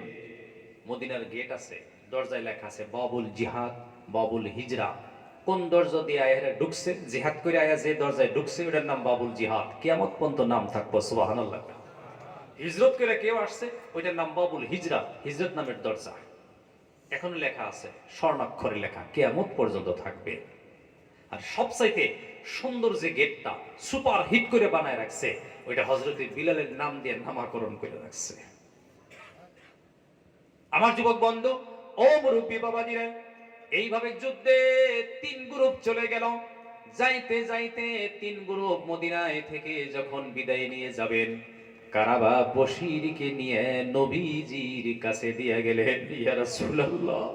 মদিনার গেট আছে, দরজায় লেখা আছে বাবুল জিহাদ, বাবুল হিজরা। কোন দরজা দিয়ে আয়া ঢুকছে, জিহাদ করে আয়া যে দরজায় ঢুকছে ওটার নাম বাবুল জিহাদ, কিয়ামত পর্যন্ত নাম থাকবো, সুবহানাল্লাহ। হিজরত করে কেউ আসছে ওইটার নাম বাবুল হিজরা, হিজরত নামের দরজা। এখনো লেখা আছে, স্বর্ণাক্ষরে লেখা, কিয়ামত পর্যন্ত থাকবে। আর সবচাইতে সুন্দর যে গেটটা সুপার হিট করে বানায় রাখছে, ওইটা হযরত বিলালের নাম দিয়ে নামকরণ করে রাখছে। আমার যুবক বন্ধু, ও মুরব্বী বাবাজিরা, এইভাবে যুদ্ধে 3 গ্রুপ চলে গেল। যাইতে যাইতে 3 গ্রুপ মদিনায় থেকে যখন বিদায় নিয়ে যাবেন, কারাবা বশিরকে নিয়ে নবীজির কাছে দিয়ে গেলেন। ইয়া রাসূলুল্লাহ,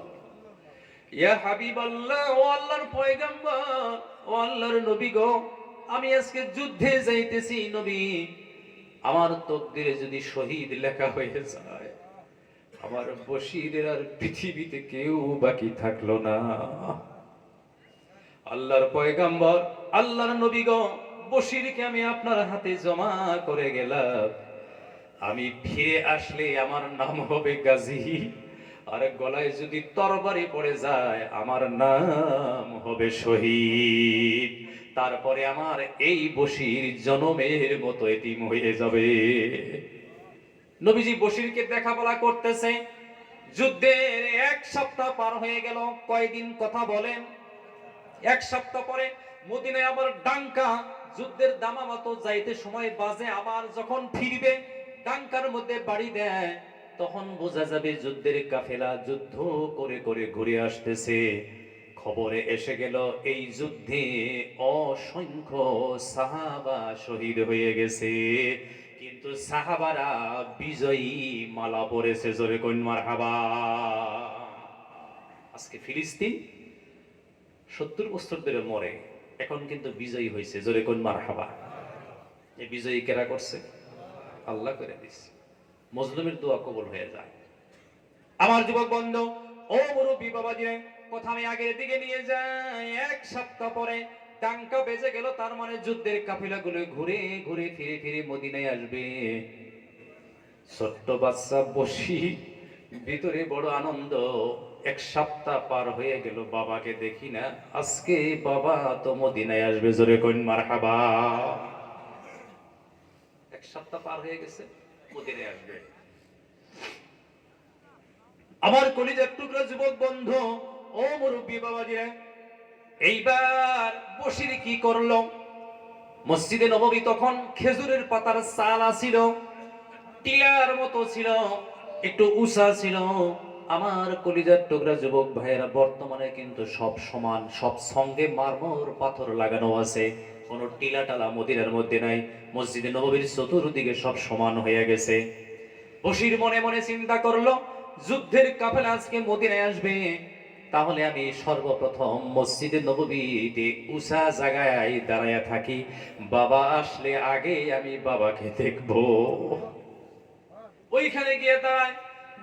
ইয়া হাবিবাল্লাহ, ও আল্লাহর পয়গম্বর, ও আল্লাহর নবী গো, আমি আজকে যুদ্ধে যাইতেছি নবী। আমার তকদিরে যদি শহীদ লেখা হয়ে যায়, আমার বশিরের আর পৃথিবীতে কেউ বাকি থাকলো না। আল্লাহর পয়গম্বর, আল্লাহর নবী গো, বশিরকে আমি আপনার হাতে জমা করে গেলাম। আমি ফিরে আসলে আমার নাম হবে গাজী, আর গলায় যদি তরবারি পড়ে যায় আমার নাম হবে শহীদ। তারপরে আমার এই বশির জনমের মতো এতিম হয়ে যাবে। নবীজি বশিরকে দেখা বলা করতেছে। যুদ্ধের 1 সপ্তাহ পার হয়ে গেল। কয়দিন কথা বলেন? 1 সপ্তাহ পরে মদিনায় আবার ডাঙ্কা, যুদ্ধের দামামত যাইতে সময় বাজে, আবার যখন ফিরবে ডাঙ্কার মধ্যে বাড়ি দেয়, তখন বোঝা যাবে যুদ্ধের কাফেলা যুদ্ধ করে করে ঘুরে আসতেছে। খবরে এসে গেল এই যুদ্ধে অসংখ্য সাহাবা শহীদ হয়ে গেছে, কিন্তু সাহাবারা বিজয়ী মালা পরেছে। জোরে কোন মারহাবা। আজকে ফিলিস্তিন 70 বছর ধরে মরে, এখন কিন্তু বিজয়ী হয়েছে। জোরে কোন মারহাবা। এই বিজয়ী কেরা করছে? আল্লাহ করে দিচ্ছে। মজলুমের দোয়া কবুল হয়ে যায়। আমার যুবক বন্ধু, ও মুরব্বী বাবাজিরা, কথা আমি আগের দিকে নিয়ে যাই। 1 সপ্তাহ পরে ডাঙ্কা বেজে গেল, তার মানে যুদ্ধের কাফেলাগুলো ঘুরে ঘুরে ফিরে ফিরে মদিনায় আসবে। ছোট্ট বাচ্চা বসি, ভিতরে বড় আনন্দ। 1 সপ্তাহ পার হয়ে গেল, বাবাকে দেখি না। আজকে বাবা তো মদিনায় আসবে। জোরে কোন মারহাবা। 1 সপ্তাহ পার হয়ে গেছে, মদিনায় আসবে। আমার কলিজার টুকরা যুবক বন্ধু, ও মুরব্বী বাবাজিরা, এইবার বশির কি করলো? মসজিদে নববী তখন খেজুরের পাতার চাল ছিল, টিলার মতো ছিল, একটু উঁচা ছিল। আমার কলিজার টুকরা যুবক ভাইয়েরা, বর্তমানে কিন্তু সব সমান, সব সঙ্গে মার্মর পাথর লাগানো আছে, কোনো টিলা টালা মদিনার মধ্যে নাই। মসজিদে নববীর চতুর্দিকে সব সমান হয়ে গেছে। বশির মনে মনে চিন্তা করলো, যুদ্ধের কাফেলা আজকে মদিনায় আসবে, তাহলে আমি সর্বপ্রথম মসজিদে নববীতে উঁচা জায়গায় দাঁড়ায়া থাকি। বাবা আসলে আগে আমি বাবাকে দেখব। ওইখানে গিয়ে দাঁড়ায়,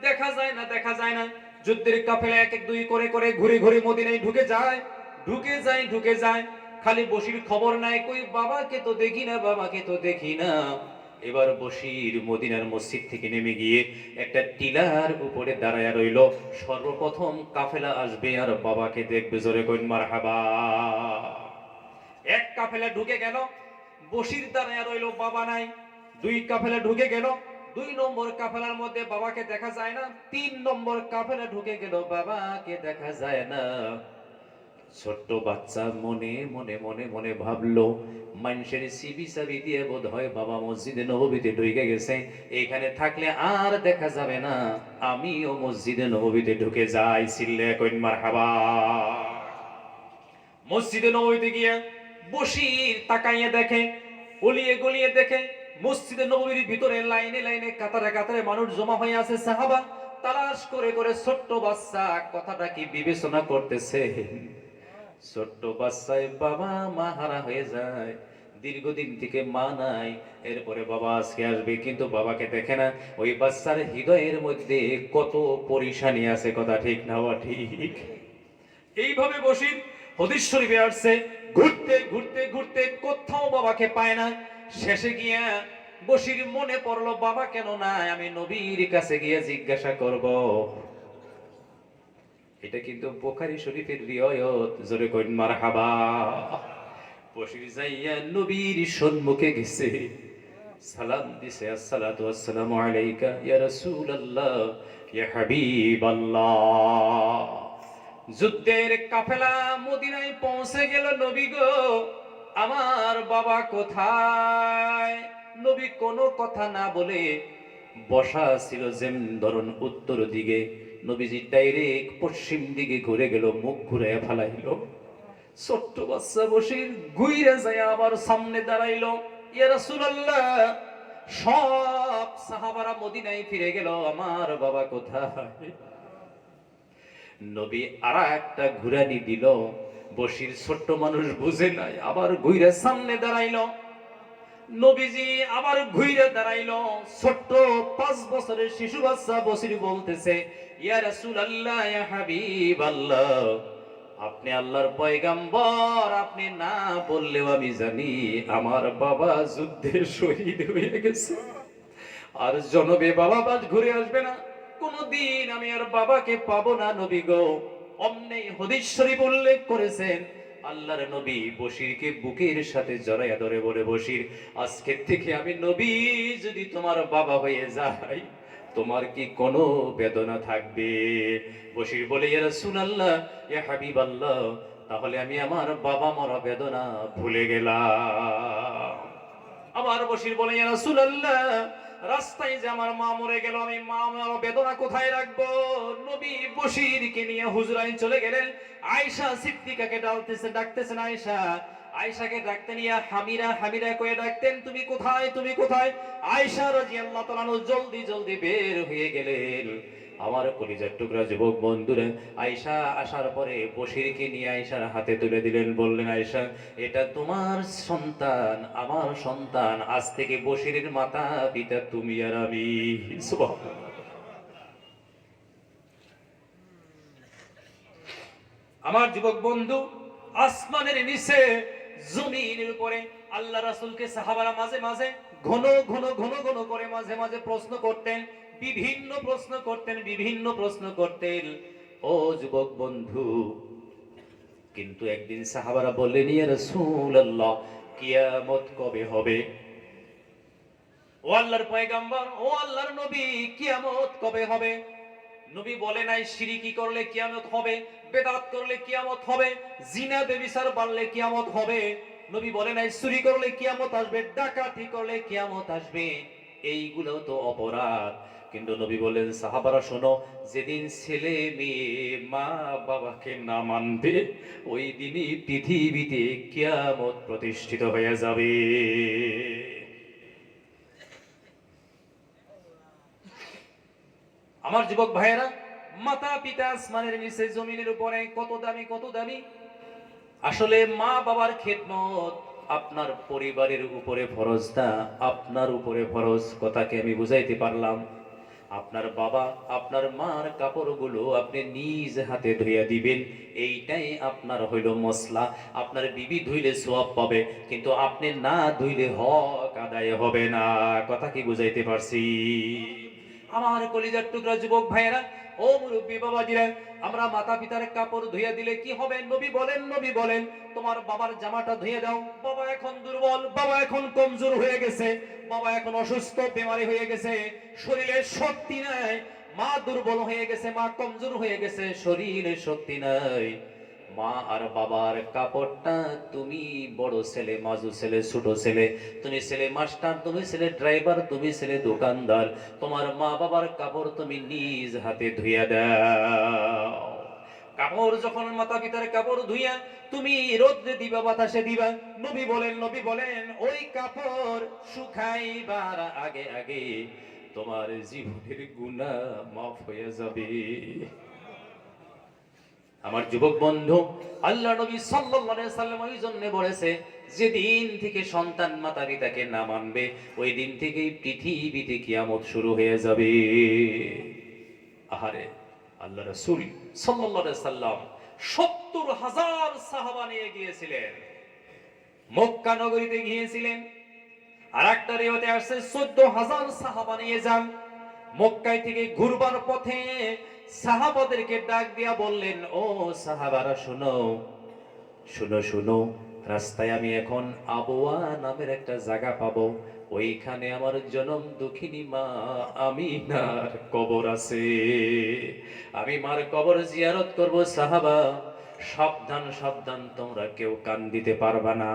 দেখা যায় না, দেখা যায় না। যুদ্ধের কাফেলা 1 2 করে করে ঘুরে ঘুরে মদিনায় ঢুকে যায়, ঢুকে যায়, ঢুকে যায়। খালি বশির খবর নাই, কই বাবাকে তো দেখি না, বাবাকে তো দেখি না। এবার বশির মদিনার মসজিদ থেকে নেমে গিয়ে একটা টিলার উপরে দাঁড়ায় রইল। সর্বপ্রথম কাফেলা আসবে আর বাবাকে দেখবে। জোরে কইন মারহাবা। 1 কাফেলা ঢুকে গেল, বশির দাঁড়ায় রইল, বাবা নাই। 2 কাফেলা ঢুকে গেল, 2 নম্বর কাফেলার মধ্যে বাবাকে দেখা যায় না। 3 নম্বর কাফেলা ঢুকে গেল, বাবাকে দেখা যায় না। ছোট্ট বাচ্চা মনে মনে মনে মনে ভাবলো, মানুষের সিবি সাবি দিয়ে বোধ হয় বাবা মসজিদে নববীতে ঢুকে গেছে, এখানে থাকলে আর দেখা যাবে না, আমিও মসজিদে নববীতে ঢুকে যাই। সিল্লে কইন মারহাবা। মসজিদে নববীতে গিয়ে বশির তাকাইয়ে দেখে, গলিয়ে গলিয়ে দেখে, মসজিদে নববীর ভিতরে লাইনে লাইনে কাতারে কাতারে মানুষ জমা হয়ে আছে। সাহাবা তালাশ করে করে ছোট্ট বাচ্চা কথাটা কি বিবেচনা করতেছে। ছোট্ট বাচ্চায় বাবা মা হারা হয়ে যায়, দীর্ঘদিন থেকে মা নাই, এরপরে বাবা আজকে আসবে, কিন্তু বাবাকে দেখে না। ওই বাচ্চার হৃদয়ের মধ্যে কত পরিশানি আছে, কথা ঠিক না ঠিক? এইভাবে বসি হাদিস শরীফে আসছে, ঘুরতে ঘুরতে ঘুরতে কোথাও বাবাকে পায় না। শেষে গিয়া বশির মনে পড়লো, বাবা কেন নাই, আমি নবীর কাছে গিয়ে জিজ্ঞাসা করব। এটা কিন্তু বুখারী শরীফের রিওয়ায়াত, জোরে কইন মারহাবা। বসির যাইয়া নবীর সম্মুখে গেছে, সালাম দিছে, আসসালাতু ওয়াসসালামু আলাইকা ইয়া রাসূলুল্লাহ ইয়া হাবিবাল্লাহ। যুদ্ধের কাফেলা মদিনায় পৌঁছে গেল। নবী গো, আমার বাবা কোথায়? নবী কোনো কথা না বলে বসা ছিল যেন ধরুন উত্তর দিকে, নবীজি ডাইরেক্ট পশ্চিম দিকে ঘুরে গেল, মুখ ঘুরে ফেলাইল। ছোট্ট বাচ্চা বসির ঘুরে যায় আবার সামনে দাঁড়াইলো, ইয়া রাসূলুল্লাহ। সব সাহাবারা মদিনায় ফিরে গেল, আমার বাবা কোথায়? নবী আর একটা ঘুরানি দিল, বসির ছোট্ট মানুষ বুঝে নাই, আবার ঘুরে সামনে দাঁড়াইলো। নবীজি আবার ঘুরে দাঁড়াইলো। ছোট্ট 5 বছরের শিশু বাচ্চা বসির বলতেছে, ইয়া রাসূলুল্লাহ ইয়া হাবিবাল্লাহ, আপনি আল্লাহর পয়গাম্বর, আপনি না বললেও আমি জানি আমার বাবা যুদ্ধে শহীদ হয়ে গেছে, আর জনবে বাবা বাদ ঘুরে আসবে না, কোনদিন আমি আর বাবাকে পাবো না। নবী গো, অমনি হাদিস শরীফ উল্লেখ করেছেন, আল্লাহর নবী বশিরকে বুকের সাথে জড়াইয়া ধরে বলে, বশির, আজকের থেকে আমি নবী যদি তোমার বাবা হয়ে যাই, তোমার কি কোনো বেদনা থাকবে? বশির বলে, ইয়া রাসূলুল্লাহ ইয়া হাবিবাল্লাহ, তাহলে আমি আমার বাবা মরা বেদনা ভুলে গেলাম। আবার বশির বলে, ইয়া রাসূলুল্লাহ, রাস্তায় যে আমার মা মরে গেল, আমি মা মরা বেদনা কোথায় রাখবো? নবী বশিরকে নিয়ে হুজরায় চলে গেলেন। আয়েশা সিদ্দিকাকে ডাকতেছেন, আয়েশা, আয়েশাকে ডাকতেন, ইয়া হামিরা, হামিরা কয়ে ডাকতেন, তুমি কোথায়, তুমি কোথায়? আয়েশা রাদিয়াল্লাহু তাআলা জলদি জলদি বের হয়ে গেলেন। আমার কলিজার টুকরা যুবক বন্ধুরা, আয়েশা আসার পরে বশিরকে নিয়ে আয়েশার হাতে তুলে দিলেন, বললেন, আয়েশা, এটা তোমার সন্তান, আমার সন্তান, আজ থেকে বশিরের মাতা পিতা তুমি আর আমি। সুবহানাল্লাহ। আমার যুবক বন্ধু, আসমানের নিচে জমিনের উপরে আল্লাহ রাসূলকে সাহাবারা মাঝে মাঝে ঘন ঘন ঘন ঘন করে মাঝে মাঝে প্রশ্ন করতেন, বিভিন্ন প্রশ্ন করতেন, বিভিন্ন প্রশ্ন করতেন। ও যুবক বন্ধু, কিন্তু একদিন সাহাবারা বললেন, ইয়া রাসূলুল্লাহ, কিয়ামত কবে হবে? ও আল্লাহর পয়গম্বর, ও আল্লাহর নবী, কিয়ামত কবে হবে? নবী বলে নাই শিরকি করলে কিয়ামত হবে, বেদাত করলে কিয়ামত হবে, জিনা বেবিচার বাড়লে কিয়ামত হবে। নবী বলে নাই চুরি করলে কিয়ামত আসবে, ডাকাতি করলে কিয়ামত আসবে, এইগুলো তো অপরাধ। কিন্তু নবী বলেন, সাহাবারা শোনো, যেদিন ছেলে মেয়ে মা বাবাকে না মানবে, ওই দিনই পৃথিবীতে কিয়ামত প্রতিষ্ঠিত হয়ে যাবে। আমার যুবক ভাইয়েরা, মাতা পিতা আসমানের নিচে জমিনের উপরে, কত দামি, কত দামি। আসলে মা বাবার খেদমত আপনার পরিবারের উপরে ফরজ না, আপনার উপরে ফরজ। কথাকে আমি বুঝাইতে পারলাম? আপনার বাবা আপনার মার কাপড়গুলো আপনি নিজ হাতে ধুইয়া দিবেন, এইটাই আপনার হইল মসলা। আপনার বিবি ধুইলে সওয়াব পাবে, কিন্তু আপনি না ধুইলে হক আদায় হবে না। কথা কি বুঝাইতে পারছি? আমার কলিজার টুকরা যুবক ভাইয়েরা, ও মুরব্বী বাবাজিরা, আমরা মাতা পিতার কাপড় ধুইয়া দিলে কি হবে? নবী বলেন, নবী বলেন, তোমার বাবার জামাটা ধুয়ে দাও, বাবা এখন দুর্বল, বাবা এখন কমজোর হয়ে গেছে, বাবা এখন অসুস্থ, বেমারি হয়ে গেছে, শরীরে শক্তি নাই, মা দুর্বল হয়ে গেছে, মা কমজোর হয়ে গেছে, শরীরে শক্তি নাই। মা আর বাবার কাপড়টা তুমি বড় ছেলে, মাজু ছেলে, ছোট ছেলে, তুমি ছেলে মাস্টার, তুমি ছেলে ড্রাইভার, তুমি ছেলে দোকানদার, তোমার মা বাবার কাপড় তুমি নিজ হাতে ধুইয়া দাও। কাপড় যখন মাতা পিতার কাপড় ধুইয়া তুমি রোদ্রে দিবা, বাতাসে দিবা, নবী বলেন, নবী বলেন, ওই কাপড় শুকাইবার আগে আগে তোমার জীবনের গুনাহ মাফ হয়ে যাবে। আমার যুবক বন্ধু, আল্লাহ নবী সাল্লাল্লাহু আলাইহি সাল্লাম ওই জন্য বলেছে, যেদিন থেকে সন্তান মাতা পিতাকে না মানবে, ওই দিন থেকেই পৃথিবীতে কিয়ামত শুরু হয়ে যাবে। আহারে, আল্লাহ রাসূল সাল্লাল্লাহু আলাইহি সাল্লাম ৭০,০০০ সাহাবা নিয়ে গিয়েছিলেন, মক্কা নগরীতে গিয়েছিলেন। আর একটা রিওয়ায়াতে আসছে ১৪,০০০ সাহাবা নিয়ে যান। মক্কায় থেকে ঘুরবার পথে সাহাবাদেরকে ডাক দিয়া বললেন, ও সাহাবারা শোনো শুনো শুনো, রাস্তায় আমি এখন আবওয়া নামের একটা জায়গা পাবো, ওইখানে আমার জনম দুঃখিনী মা আমিনার কবর আছে। আমি মার কবর জিয়ারত করব। সাহাবা, সাবধান সাবধান, তোমরা কেউ কান দিতে পারবা না,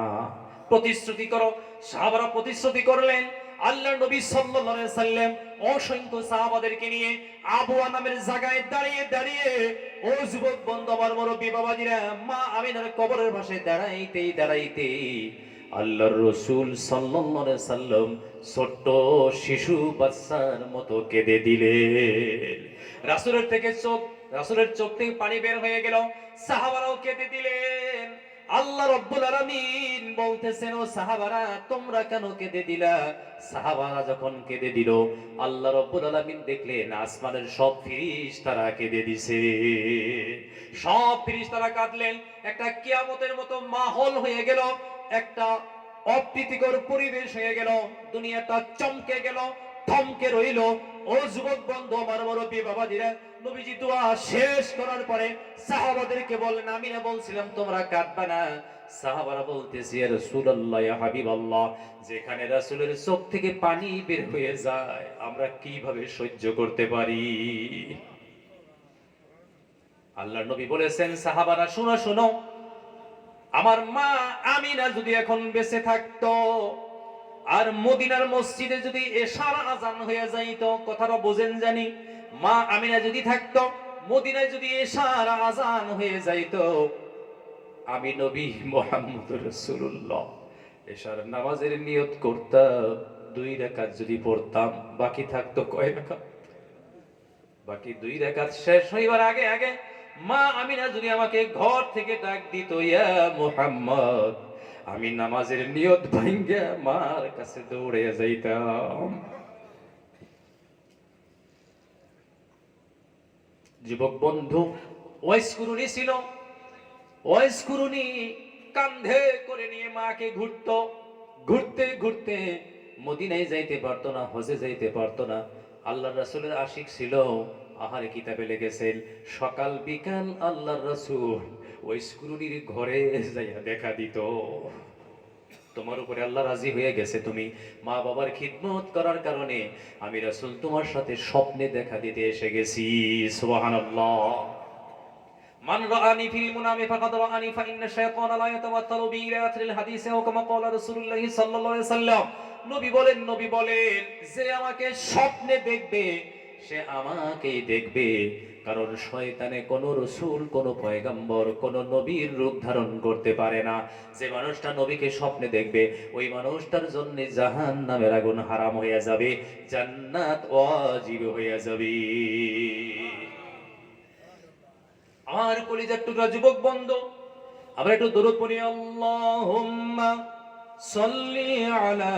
প্রতিশ্রুতি করো। সাহাবারা প্রতিশ্রুতি করলেন। আল্লাহ নবী সাল্লাল্লাহু আলাইহি সাল্লাম অসংখ্য সাহাবাদেরকে নিয়ে আবওয়া নামের জায়গায় দাঁড়িয়ে দাঁড়িয়ে, ও যুবক বন্ধু, আমার মুরব্বী বাবাজিরা, মা আমিনার কবরের পাশে দাঁড়াইতেই দাঁড়াইতেই আল্লাহর রাসূল সাল্লাল্লাহু আলাইহি সাল্লাম ছোট্ট শিশু বাচ্চার মতো কেঁদে দিলেন। রাসূলের চোখ থেকে পানি বের হয়ে গেল, সাহাবারাও কেঁদে দিলেন। আল্লাহ রাব্বুল আলামিন বলতেছেন, ও সাহাবারা তোমরা কেন কেঁদে দিলা? সাহাবারা যখন কেঁদে দিল, আল্লাহ রাব্বুল আলামিন দেখলেন আসমানের সব ফেরেশতারা কেঁদে দিছে। সব ফেরেশতারা কাঁদলেন। একটা কিয়ামতের মতো মাহল হয়ে গেল, একটা অপ্রীতিকর পরিবেশ হয়ে গেল, দুনিয়াটা চমকে গেল, থমকে রইল। ও যুবক বন্ধু, আমার মুরব্বী বাবাজিরা, নবীজি দোয়া শেষ করার পরে সাহাবাদেরকে বললেন, আমি না বলছিলাম তোমরা কাঁদবা না? সাহাবারা বলতেছে, ইয়া রাসূলুল্লাহ, ইয়া হাবিবাল্লাহ, যেখানে রাসূলের চোখ থেকে পানি বের হয়ে যায় আমরা কিভাবে সহ্য করতে পারি? আল্লাহর নবী বলেছেন, সাহাবারা শোনো শোনো, আমার মা আমিনা যদি এখন বেঁচে থাকতো আর মদিনার মসজিদে যদি এশার আজান হয়ে যাইতো, কথাটা বোঝেন জানি, মা আমিনা যদি থাকতো, মদিনায় যদি এশার আজান হয়ে যাইতো, আমি নবী মুহাম্মদুর রাসূলুল্লাহ এশার নামাজের নিয়ত করতাম, 2 রাকাত যদি পড়তাম, বাকি থাকতো কয় রাকাত? বাকি 2 রাকাত শেষ হইবার আগে আগে মা আমিনা যদি আমাকে ঘর থেকে ডাক দিত, ইয়া মুহাম্মদ, আমি নামাজের নিয়ত ভাঙ্গা মার কাছে দৌড়ে যাইতাম। যুবক বন্ধু, ওয়াইস কুরুনি ছিল, ওয়াইস কুরুনি কান্ধে করে নিয়ে মাকে ঘুরতো। ঘুরতে ঘুরতে মদিনায় যাইতে পারতো না, হজে যাইতে পারতো না। আল্লাহর রাসূলের আশিক ছিল, আহারে কিতাবে লিখেছেন, সকাল বিকাল আল্লাহর রাসূল ওয়াইস কুরুনির ঘরে যাইয়া দেখা দিত। তোমার উপরে আল্লাহ রাজি হয়ে গেছে, তুমি মা বাবার খিদমত করার কারণে আমি রাসূল তোমার সাথে স্বপ্নে দেখা দিতে এসে গেছি। সুবহানাল্লাহ। মান রাআনি ফিল মুনামি ফাকাদ রাআনি ফা ইন্না শাইতানা লা ইয়াতাওয়াত্তালু বি ইলা আখিরিল হাদিসে ও কামা ক্বালা রাসূলুল্লাহ সাল্লাল্লাহু আলাইহি সাল্লাম। নবী বলেন, যে আমাকে স্বপ্নে দেখবে সে আমাকেই দেখবে, কারণ শয়তানে কোন রাসূল, কোন পয়গম্বর, কোন নবীর রূপ ধারণ করতে পারে না। যে মানুষটা নবীকে স্বপ্নে দেখবে, ওই মানুষটার জন্য জাহান্নামের আগুন হারাম হয়ে যাবে, জান্নাত ওয়াজিব হয়ে যাবে। আমার কলিজার টুকরা যুবক বন্ধু, আমরা একটু দরুদ পড়ি। আল্লাহুম্মা সাল্লি আলা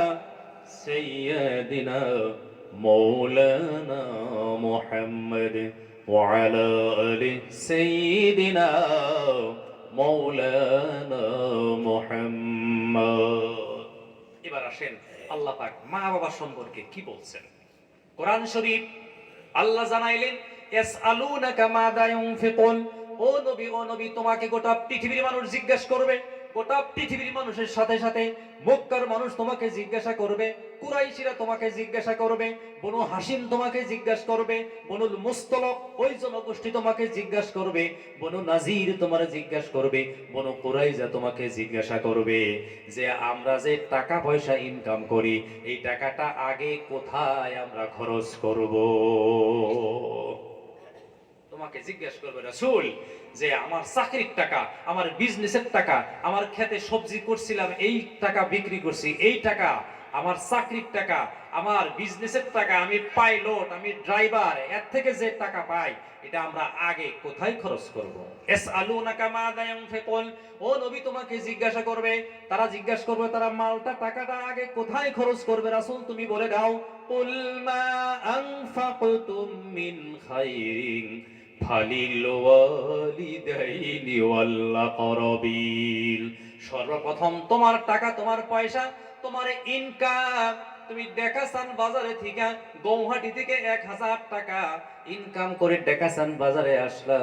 সাইয়্যিদিনা মাওলানা মুহাম্মদ ওয়া আলা আলি সাইয়্যিদিনা মাওলানা মুহাম্মদ। এবার আসেন, আল্লাহ পাক মা বাবা সম্পর্কে কি বলছেন। কোরআন শরীফ আল্লাহ জানাইলেন, ইয়াসআলুনাকা মাযা ইউনফিকুন। ও নবী, তোমাকে গোটা পৃথিবীর মানুষ জিজ্ঞাসা করবে। গোটা পৃথিবীর মানুষের সাথে সাথে মক্কার মানুষ তোমাকে জিজ্ঞাসা করবে, কুরাইশিরা তোমাকে জিজ্ঞাসা করবে, বনু হাশিম তোমাকে জিজ্ঞাসা করবে, বনুল মুস্তলক ওই জনগোষ্ঠী তোমাকে জিজ্ঞাসা করবে, বনু নাজির তোমারে জিজ্ঞাসা করবে, বনু কুরাইজা তোমাকে জিজ্ঞাসা করবে যে আমরা যে টাকা পয়সা ইনকাম করি, এই টাকাটা আগে কোথায় আমরা খরচ করব। তোমাকে জিজ্ঞাসা করবে রাসূল যে আমার চাকরির টাকা, আমার বিজনেসের টাকা, আমার খেতে সবজি করছিলাম, এই টাকা বিক্রি করছি, এই টাকা আমার চাকরির টাকা, আমার বিজনেসের টাকা, আমি পাইলট, আমি ড্রাইভার, এর থেকে যে টাকা পাই এটা আমরা আগে কোথায় খরচ করব। ইয়াসআলুনাকা মাযা ইউনফিকুন। ও নবী, তোমাকে জিজ্ঞাসা করবে, তারা জিজ্ঞাসা করবে তারা মালটা টাকাটা আগে কোথায় খরচ করবে। রাসূল তুমি বলে দাও, কুল মা আনফাকতুম মিন খাইরিন ফালিল ওয়ালিদাইনি ওয়াল আকরাবিন। সর্বপ্রথম তোমার টাকা, তোমার পয়সা, তোমার ইনকাম তুমি ডেকাসান বাজারে থেকে গৌহাটি থেকে 1000 টাকা ইনকাম করে ডেকাসান বাজারে আসলা।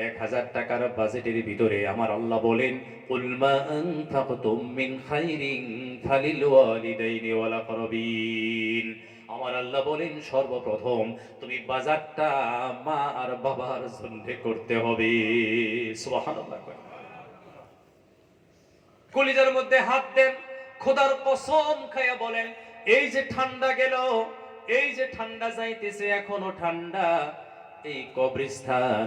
1000 টাকার বাজেটের ভিতরে আমার আল্লাহ বলেন, কুল মা আনফাকতুম মিন খাইরিন ফালিল ওয়ালিদাইনি ওয়াল আকরাবিন। আমার আল্লাহ বলেন, সর্বপ্রথম তুমি বাজারটা মা আর বাবার জন্য করতে হবে। সুবহানাল্লাহ। কলিজার মধ্যে হাত দেন, খোদার কসম খায়া বলেন, এই যে ঠান্ডা গেল, এই যে ঠান্ডা যাইতেছে, এখনো ঠান্ডা, এই কবরস্থান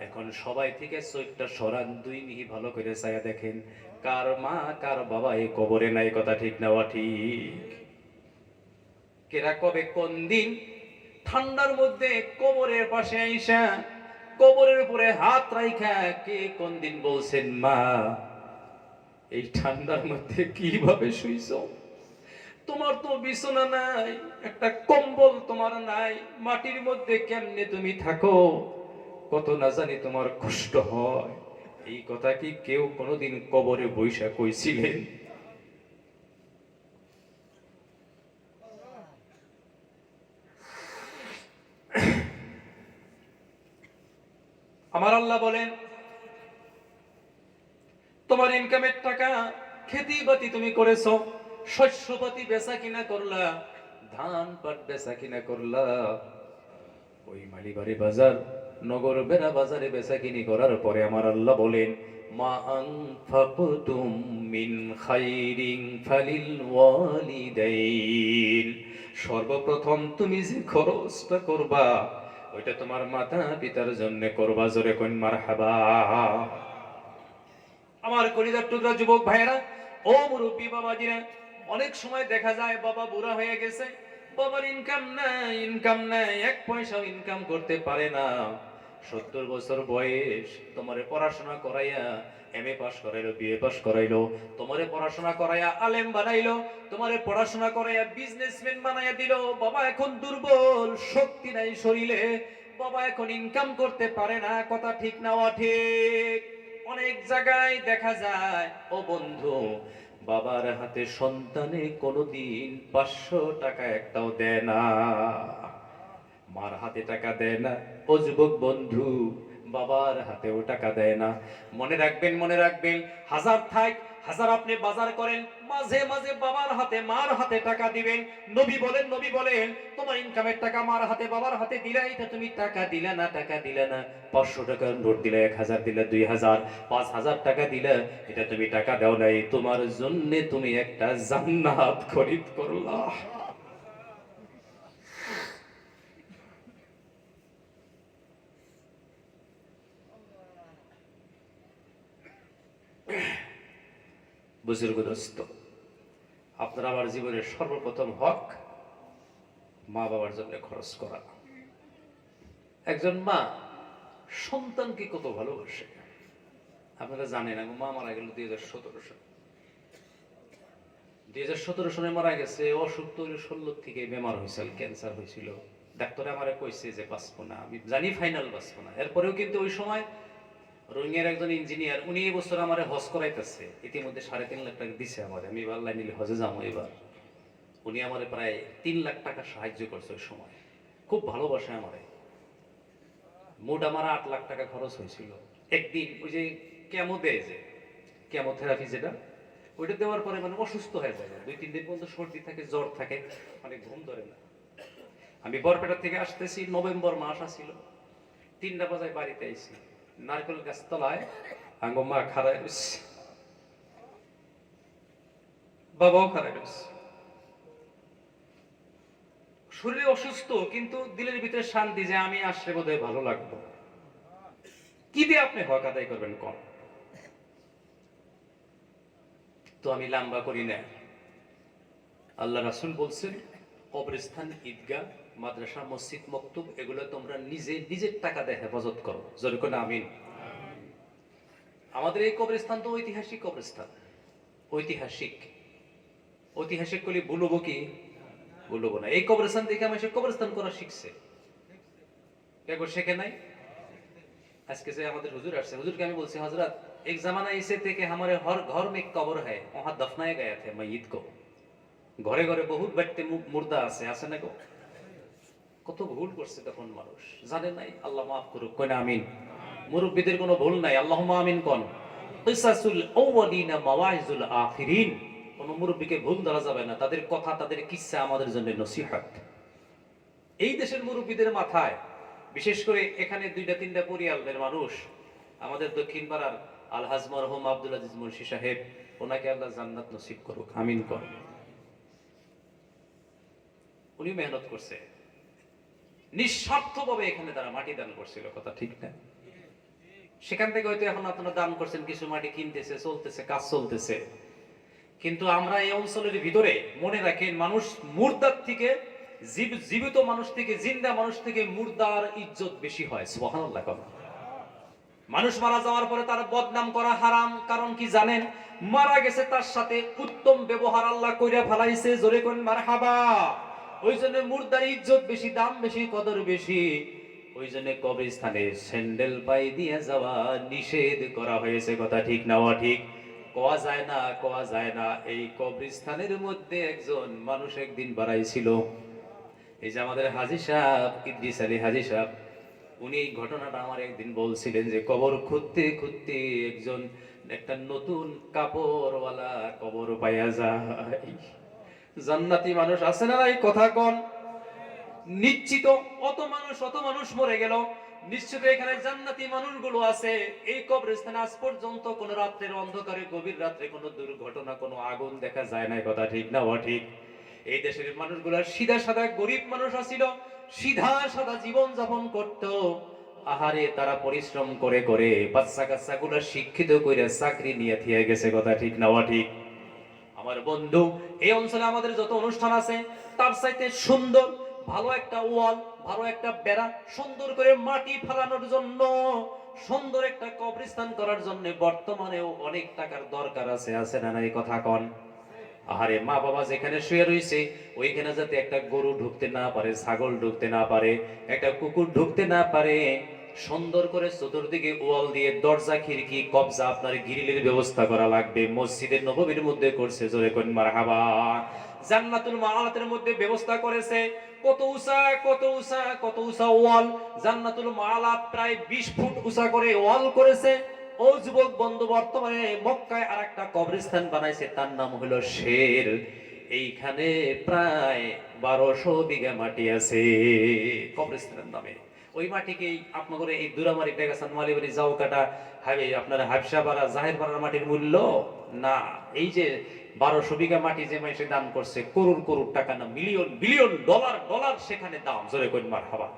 এখন সবাই থেকে চোখটা সরান, 2 মিনিট ভালো করে চায়া দেখেন কার মা কার বাবা এই কবরে নাই। কথা ঠিক না ঠিক? কেরা কবে কোন দিন ঠান্ডার মধ্যে কবরের পাশে আইসা কবরের উপরে হাত রাইখা কে কোন দিন বলছেন, মা এই ঠান্ডার মধ্যে কিভাবে শুইছো? তোমার তো বিছানা নাই, একটা কম্বল তোমার নাই, মাটির মধ্যে কেমনে তুমি থাকো? কত না জানি তোমার কষ্ট হয়। এই কথা কি কেউ কোনোদিন কবরে বইসা কইছিলেন? আমার আল্লাহ বলেন, তোমার ইনকামের টাকা খেতি বাতি তুমি করেছো, শস্যপাতি বেচা কিনা করলা, ধান পাট বেচা কিনা করলা, ওই মালিবাড়ি বাজার নগর বেড়া বাজারে বেচা কিনি করার পরে আমার আল্লাহ বলেন, মা আনফাকতুম মিন খাইরিন ফালিল ওয়ালিদাইন। সর্বপ্রথম তুমি যে খরচটা করবা ওইটা তোমার মাতা পিতার জন্য করবা। জোরে কোন মারহাবা। আমার কলিজার টুকরা যুবক ভাইরা, ও মুরব্বী বাবাজিরা, অনেক সময় দেখা যায় বাবা বুড়া হয়ে গেছে, বাবার ইনকাম নাই, ইনকাম নাই, 1 পয়সাও ইনকাম করতে পারে না। 70 বছর বয়স, তোমারে পড়াশোনা করাইয়া এমএ পাস করাইলো, বিএ পাস করাইলো, তোমারে পড়াশোনা করাইয়া আলেম বানাইলো, তোমারে পড়াশোনা করাইয়া বিজনেসম্যান বানাইয়া দিল। বাবা এখন দুর্বল, শক্তি নাই শরীরে, বাবা এখন ইনকাম করতে পারে না। কথা ঠিক না ঠিক? অনেক জায়গায় দেখা যায়, ও বন্ধু, বাবার হাতে সন্তানে কোনোদিন 500 টাকা একটাও দেয় না, মার হাতে টাকা দেয় না। ও যুবক বন্ধু, বাবার হাতেও টাকা দেয় না। মনে রাখবেন, মনে রাখবেন, হাজার থাক হাজার আপনি বাজার করেন, মাঝে মাঝে বাবার হাতে মার হাতে টাকা দিবেন। নবী বলেন, নবী বলেন, তোমার ইনকামের টাকা মার হাতে বাবার হাতে দিলে, এটা তুমি টাকা দিলে না, টাকা দিলে না। 500 টাকার নোট দিলে, 1000 দিলে, 2000, 5000 টাকা দিলে, এটা তুমি টাকা দাও নাই, তোমার জন্য তুমি একটা জান্নাত খরিদ করলা। বুজুর্গ দোস্ত, আপনার আমার জীবনের সর্বপ্রথম হক মা বাবার জন্য খরচ করা। একজন মা সন্তানকে কত ভালোবাসে আপনারা জানেন। আমার মা মারা গেল 2017 সালে। 2017 সালে মারা গেছে। অসুখ তৈরি 16 থেকে বেমার হয়েছিল, ক্যান্সার হয়েছিল। ডাক্তারে আমারে কইছে যে বাঁচবো না, আমি জানি ফাইনাল বাঁচবো না। এরপরেও কিন্তু ওই সময় রোহিঙ্গার একজন ইঞ্জিনিয়ার, উনি এই বছর আমারে হজ করাইতেছে, ইতিমধ্যে 3.5 লাখ টাকা দিছে আমারে। আমি আল্লাহ নিলে হজে যাবো এবার। উনি আমারে প্রায় 3 লাখ টাকা সাহায্য করছে ওই সময়, খুব ভালোবাসে আমারে। মোট আমার 8 লাখ টাকা খরচ হয়েছিল। একদিন ওই যে কেমো দেয়, যে কেমোথেরাপি যেটা, ওইটা দেওয়ার পরে মানে অসুস্থ হয়ে যায়, 2-3 দিন পর্যন্ত সর্দি থাকে, জ্বর থাকে, মানে ঘুম ধরে না। আমি বরপেটা থেকে আসতেছি, নভেম্বর মাস আসছিল, 3টা বাজায় বাড়িতে আইছি। নারকেল গাছ তলায় আঙ্গমা খারাই রয়েছে, বাবাও খারাই রয়েছে। শরীরে অসুস্থ, কিন্তু দিলের ভিতরে শান্তি যে আমি আসলে বোধহয় ভালো লাগবে। কি দিয়ে আপনি হক আদায় করবেন কম? তো আমি লম্বা করি না। আল্লাহ রাসূল বলছেন, কবরস্থান, ঈদগাহ, মাদ্রাসা, মসজিদ, মক্তব, এগুলো তোমরা নিজে নিজের টাকা দিয়ে হেফাজত করো। জোরে করে আমিন। আমাদের এই কবরস্থান তো ঐতিহাসিক কবরস্থান, ঐতিহাসিক। ঐতিহাসিক করলে ভুলবো কি? ভুলবো না। এই কবরস্থান থেকে আমি কবরস্থান করা শিখছে, কেউ শেখে নাই। আজকে যে আমাদের হুজুর আসছে, হুজুরকে আমি বলছি, হযরত एक जमाना ऐसे थे कि हमारे हर घर में एक कब्र है, वहां दफनाया गया था मय्यत को। ঘরে ঘরে বহুত বাড়িতে মুর্দা আছে, আছে না গো? কত ভুল করছে তখন মানুষ জানে নাই, আল্লাহ মাফ করুক, কয় না আমিন। মুরব্বীদের কোনো ভুল নাই, আল্লাহুম্মা আমিন কোন। কিসাসুল আউয়ালিনা মাওয়াইজুল আখিরিন, কোন মুরব্বীকে ভুল ধরা যাবে না, তাদের কথা তাদের কিসসা আমাদের জন্য নসিহত। এই দেশের মুরব্বীদের মাথায়, বিশেষ করে এখানে দুইটা তিনটা পরিয়ালের মানুষ, আমাদের দক্ষিণ পাড়ার আলহাজ মরহুম আব্দুল আজিজ মুন্সি সাহেব, ওনাকে আল্লাহ জান্নাত নসিব করুক, আমিন কোন। উনি মেহনত করছে নিঃস্বার্থভাবে, এখানে তারা মাটি দান করছিল, কথা ঠিক না? সেখান থেকে হয়তো এখন আপনারা দান করছেন, কিছু মাটি কিনতেছে, চলতেছে, কাজ চলতেছে। কিন্তু আমরা এই অঞ্চলের ভিতরে মনে রাখেন, মানুষ মুর্দার থেকে, জীবিত মানুষ থেকে, জিন্দা মানুষ থেকে মুর্দার ইজ্জত বেশি হয়। সুবহানাল্লাহ। মানুষ মারা যাওয়ার পরে তার বদনাম করা হারাম। কারণ কি জানেন? মারা গেছে, তার সাথে উত্তম ব্যবহার আল্লাহ কইরা ফেলাইছে, জোরে কোন মারহাবা। ওই জন্য মুর্দার ইজ্জত বেশি, দাম বেশি, কদর বেশি। ওই জন্য কবরস্থানে স্যান্ডেল পায়ে দিয়ে যাওয়া নিষেধ করা হয়েছে, কথা ঠিক না? ঠিক কোয়া যায় না, কোয়া যায় না। এই কবরস্থানের মধ্যে একজন মানুষ একদিন বাড়াইছিল, এই যে আমাদের হাজী সাহেব, ইদ্রিস আলী হাজী সাহেব, উনি এই ঘটনাটা আমার একদিন বলছিলেন যে কবর খুঁজতে খুঁজতে একজন একটা নতুন কাপড়ওয়ালা কবর পাইয়া যায়। জান্নাতি মানুষ আছে না নাই, কথা কোন? নিশ্চিত অত মানুষ মরে গেল, নিশ্চিত এখানে জান্নাতি মানুষগুলো আছে। এই কবরস্থানে আজ পর্যন্ত কোন রাত্রের অন্ধকারে, গভীর রাত্রে কোনো দুর্ঘটনা, কোনো আগুন দেখা যায় না, কথা ঠিক না? ঠিক। এই দেশের মানুষগুলা সিধা সাদা গরিব মানুষ আছিল, সিধা সাদা জীবন যাপন করত। আহারে, তারা পরিশ্রম করে করে বাচ্চা কাচ্চা গুলা শিক্ষিত করে চাকরি নিয়ে থিয়ে গেছে, কথা ঠিক না? ঠিক। আমার বন্ধু, এই অঞ্চলে আমাদের যত অনুষ্ঠান আছে, তার চাইতে সুন্দর ভালো একটা ওয়াল, ভালো একটা বেড়া, সুন্দর করে মাটি ফেলানোর জন্য, সুন্দর একটা কবরস্থান করার জন্য বর্তমানেও অনেক টাকার দরকার আছে, আছে না নাই, কথা কন? আরে, মা বাবা যেখানে শুয়ে রয়েছে ওইখানে যাতে একটা গরু ঢুকতে না পারে, ছাগল ঢুকতে না পারে, একটা কুকুর ঢুকতে না পারে, সুন্দর করে চতুর্দিকে ওয়াল দিয়ে দরজা, খিড়কি, কবজা, আপনার গ্রিলের ব্যবস্থা করা লাগবে। মসজিদের নববীর মধ্যে করছে, জোরে কোন মারহাবা। জান্নাতুল মাআলাতের মধ্যে ব্যবস্থা করেছে, কত উঁচা, কত উঁচা, কত উঁচা ওয়াল। জান্নাতুল মাআলাত প্রায় 20 ফুট উঁচা করে ওয়াল করেছে। ও যুবক বন্ধু, বর্তমানে মক্কায় আর একটা কবরস্থান বানাইছে, তার নাম হলো শের। এইখানে প্রায় 1200 বিঘা মাটি আছে কবরস্থানের নামে। ওই মাটিকেই আপনাদের এই দুরামারি, বেগাসান, মালিবাড়ি, জাউকাটা, হাইবে, আপনার হাবসাপাড়া, জাহেরপাড়ার মাটির মূল্য না। এই যে 1200 বিঘা মাটি যে মাসে দান করছে, করোড় করোড় টাকা না, মিলিয়ন বিলিয়ন ডলার ডলার সেখানে দাম, জোরে কইন মারহাবা।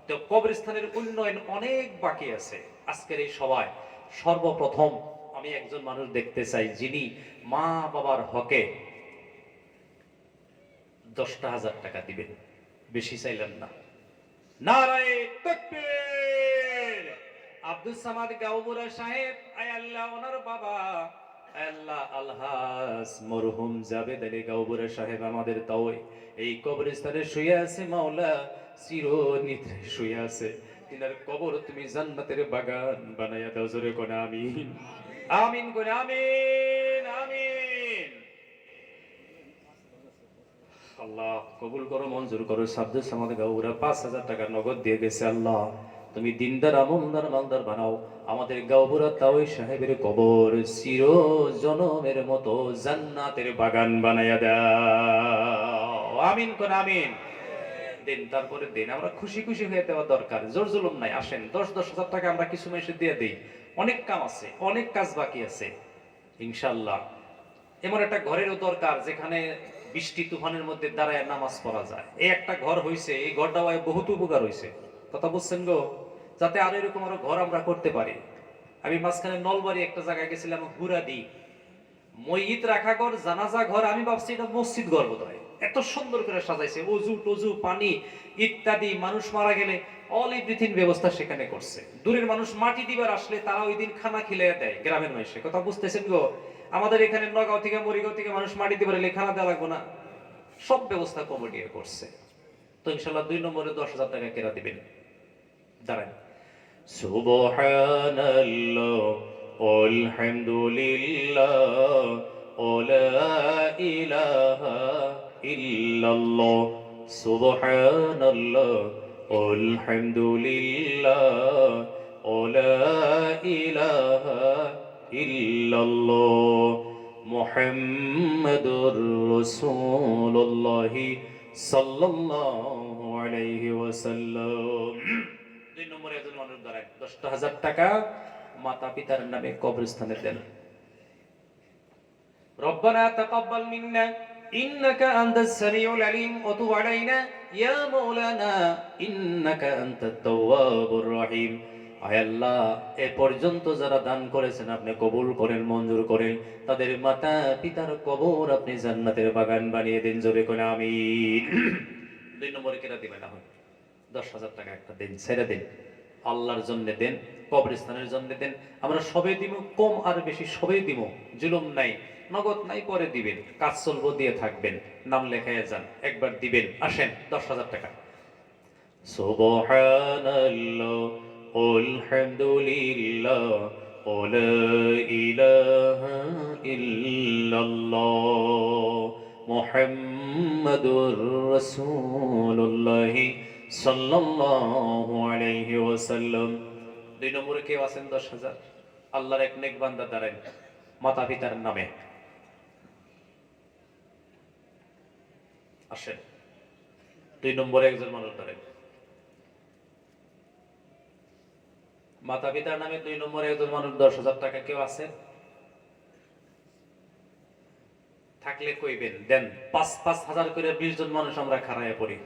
তো কবরস্থানের উন্নয়ন অনেক বাকি আছে। আজকের এই সভায় সর্বপ্রথম আমি একজন মানুষ দেখতে চাই, যিনি মা বাবার হকে 10,000 টাকা দিবেন, বেশি চাইলেন না। নারায়ে তাকবীর। আব্দুল সামাদ গাওবুরা সাহেব, আয় আল্লাহ, ওনার বাবা আল্লাহ আলহাজ মরহুম জাবেদ আলী গাওবুরা সাহেব আমাদের তাও এই কবরস্থানে শুয়ে আছে, মাওলা চিরনিদ্রে শুয়ে আছে। তিনার কবর তুমি জান্নাতের বাগান বানাইয়া দাও, জোরে কোন আমিন। আমিন করে, আমিন আমিন। আল্লাহ কবুল করো, মঞ্জুর করো। সাব্দুল সামাদ গাওবুরা 5,000 টাকা নগদ দিয়ে গেছে। আল্লাহ তুমি দিনদার, আমলদার, মালদার বানাও। আমাদের গাওবুরা তাওই সাহেবের কবর চির জনমের মতো জান্নাতের বাগান বানাইয়া দাও, আমিন কোন আমিন। দিন তারপরে দিন আমরা খুশি খুশি হয়ে দেওয়া দরকার, জোর জুলুম নাই। আসেন 10-10 হাজার টাকা আমরা কিছু মাসে দিয়ে দিই। অনেক কাম আছে, অনেক কাজ বাকি আছে ইনশাআল্লাহ। এমন একটা ঘরেরও দরকার যেখানে বৃষ্টি তুফানের মধ্যে দাঁড়ায় নামাজ পড়া যায়। এই একটা ঘর হইছে, এই ঘরটা বহুত উপকার হইছে, কথা বুঝছেন গো? যাতে আরো এরকম আরো ঘর আমরা করতে পারি। আমি মাঝখানে নলবাড়ি একটা জায়গায় গেছিলাম, হুরাদি, মইত রাখা ঘর, জানাজা ঘর। আমি ভাবছি এটা মসজিদ ঘর বোধ হয়, এত সুন্দর করে সাজাইছে, অজু টজু, পানি ইত্যাদি। মানুষ মারা গেলে অল এভরিথিং ব্যবস্থা সেখানে করছে। দূরের মানুষ মাটি দিবার আসলে তারা ওই দিন খানা খিলাইয়া দেয়, গ্রামের মানুষে, কথা বুঝতেছেন গো? আমাদের এখানে নগাঁও থেকে, মরিগাঁও থেকে মানুষ মাটি দিবার এলে খানা দেওয়া লাগবে না, সব ব্যবস্থা কমিটি করছে। তো ইনশাল্লাহ 2 নম্বরে 10,000 টাকা কেরা দিবেন। দাঁড়ান। সুবহানাল্লাহ, আলহামদুলিল্লাহ, ولا إله إلا الله سبحان الله والحمد لله ولا إله إلا الله محمد رسول الله صلى الله عليه وسلم 2 নম্বরে একজন মানুষ দাঁড়ায় 10,000 টাকা মাতা পিতার নামে কবরস্থানে দেন ربنا تقبل منا إنك أنت السميع العليم وتب علينا يا مولانا إنك أنت التواب الرحيم আয় আল্লাহ এ পর্যন্ত যারা দান করেছেন আপনি কবুল করেন মঞ্জুর করেন তাদের মাতা পিতার কবর আপনি জান্নাতের বাগান বানিয়ে দিন জোরে করে আমিন 2 নম্বরে কেটে দিবেন এখন 10,000 টাকা একটা দেন ছেড়ে দেন আল্লাহর জন্য দেন কবরস্থানের জন্য দেন আমরা সবে দিব কম আর বেশি সবে দিব জুলুম নাই নগদ নাই পরে দিবেন কাজ চলবো দিয়ে থাকবেন নাম লেখায় যান একবার দিবেন আসেন 10,000 টাকা সুবহানাল্লাহ আলহামদুলিল্লাহ ওয়া ইলাহা ইল্লাল্লাহ মুহাম্মাদুর রাসূলুল্লাহ সাল্লাল্লাহু আলাইহি ওয়াসাল্লাম 2 নম্বরে কেউ আছেন 10,000 আল্লাহর এক নেক বান্দা দাঁড়ান মাতা পিতার নামে আসেন 2 নম্বরে একজন মানুষ দাঁড়ান মাতা পিতার নামে 2 নম্বরে একজন মানুষ 10,000 টাকা কেউ আছে থাকলে কইবেন দেন 5,000 করে 20 জন মানুষ আমরা খাড়ায় পড়ি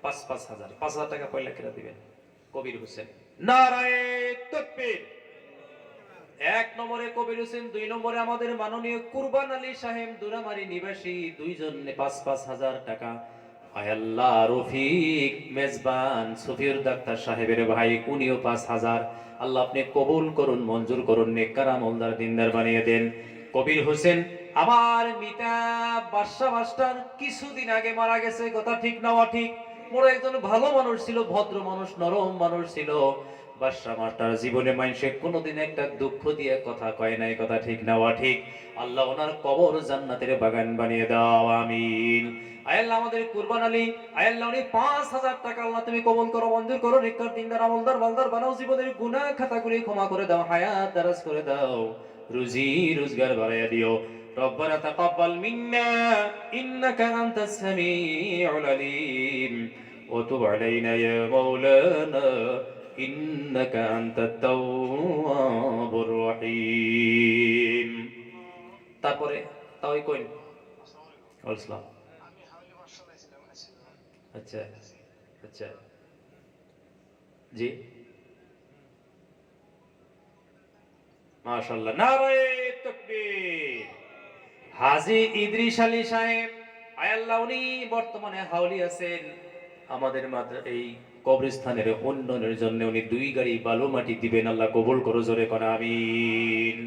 5,000 টাকা পয়লা কেটে দিবেন কবির হোসেন নারায়ে তাকবীর 1 নম্বরে কবির হোসেন 2 নম্বরে আমাদের মাননীয় কুরবান আলী সাহেব দুরামারি নিবাসী দুইজনে 5,000 টাকা আয় আল্লাহ রফিক মেজবান সুফির ডাক্তার সাহেবের ভাই উনিও 5,000 আল্লাহ আপনি কবুল করুন মঞ্জুর করুন নেককার আমলদার দিনদার বানিয়ে দেন কবির হোসেন আমার মিতা বাদশা মাস্টার কিছুদিন আগে মারা গেছে কথা ঠিক না ঠিক বড় একজন ভালো মানুষ ছিল ভদ্র মানুষ নরম মানুষ ছিল বাদশা মাস্টার জীবনে মানুষে কোনোদিন একটা দুঃখ দিয়ে কথা কয় নাই কথা ঠিক না ঠিক আল্লাহ ওনার কবর জান্নাতের বাগান বানিয়ে দাও আমিন আয় আল্লাহ আমাদের কুরবান আলী আয় আল্লাহ উনি 5,000 টাকা আল্লাহ তুমি কবুল করো মঞ্জুর করো নেককার দিনদার আমলদার বালদার বানাও জীবনের গুনাহ খাতাগুলি ক্ষমা করে দাও হায়াত দারাজ করে দাও রুজি রোজগার বাড়াইয়া দিও ربنا تقبل منا إنك أنت السميع العليم وتب علينا يا مولانا إنك أنت التواب الرحيم তারপরে তাই কইন আসসালাম আচ্ছা আচ্ছা জি মাশাআল্লাহ নারায়ে তাকবীর হাজী ইদ্রিস আলী সাহেব আয় আল্লাহ উনি বর্তমানে হাওলি আছেন আমাদের এই কবরস্থানের উন্নয়নের জন্য উনি 2 গাড়ি বালু মাটি দিবেন আল্লাহ কবুল করো জোরে কোন আমিন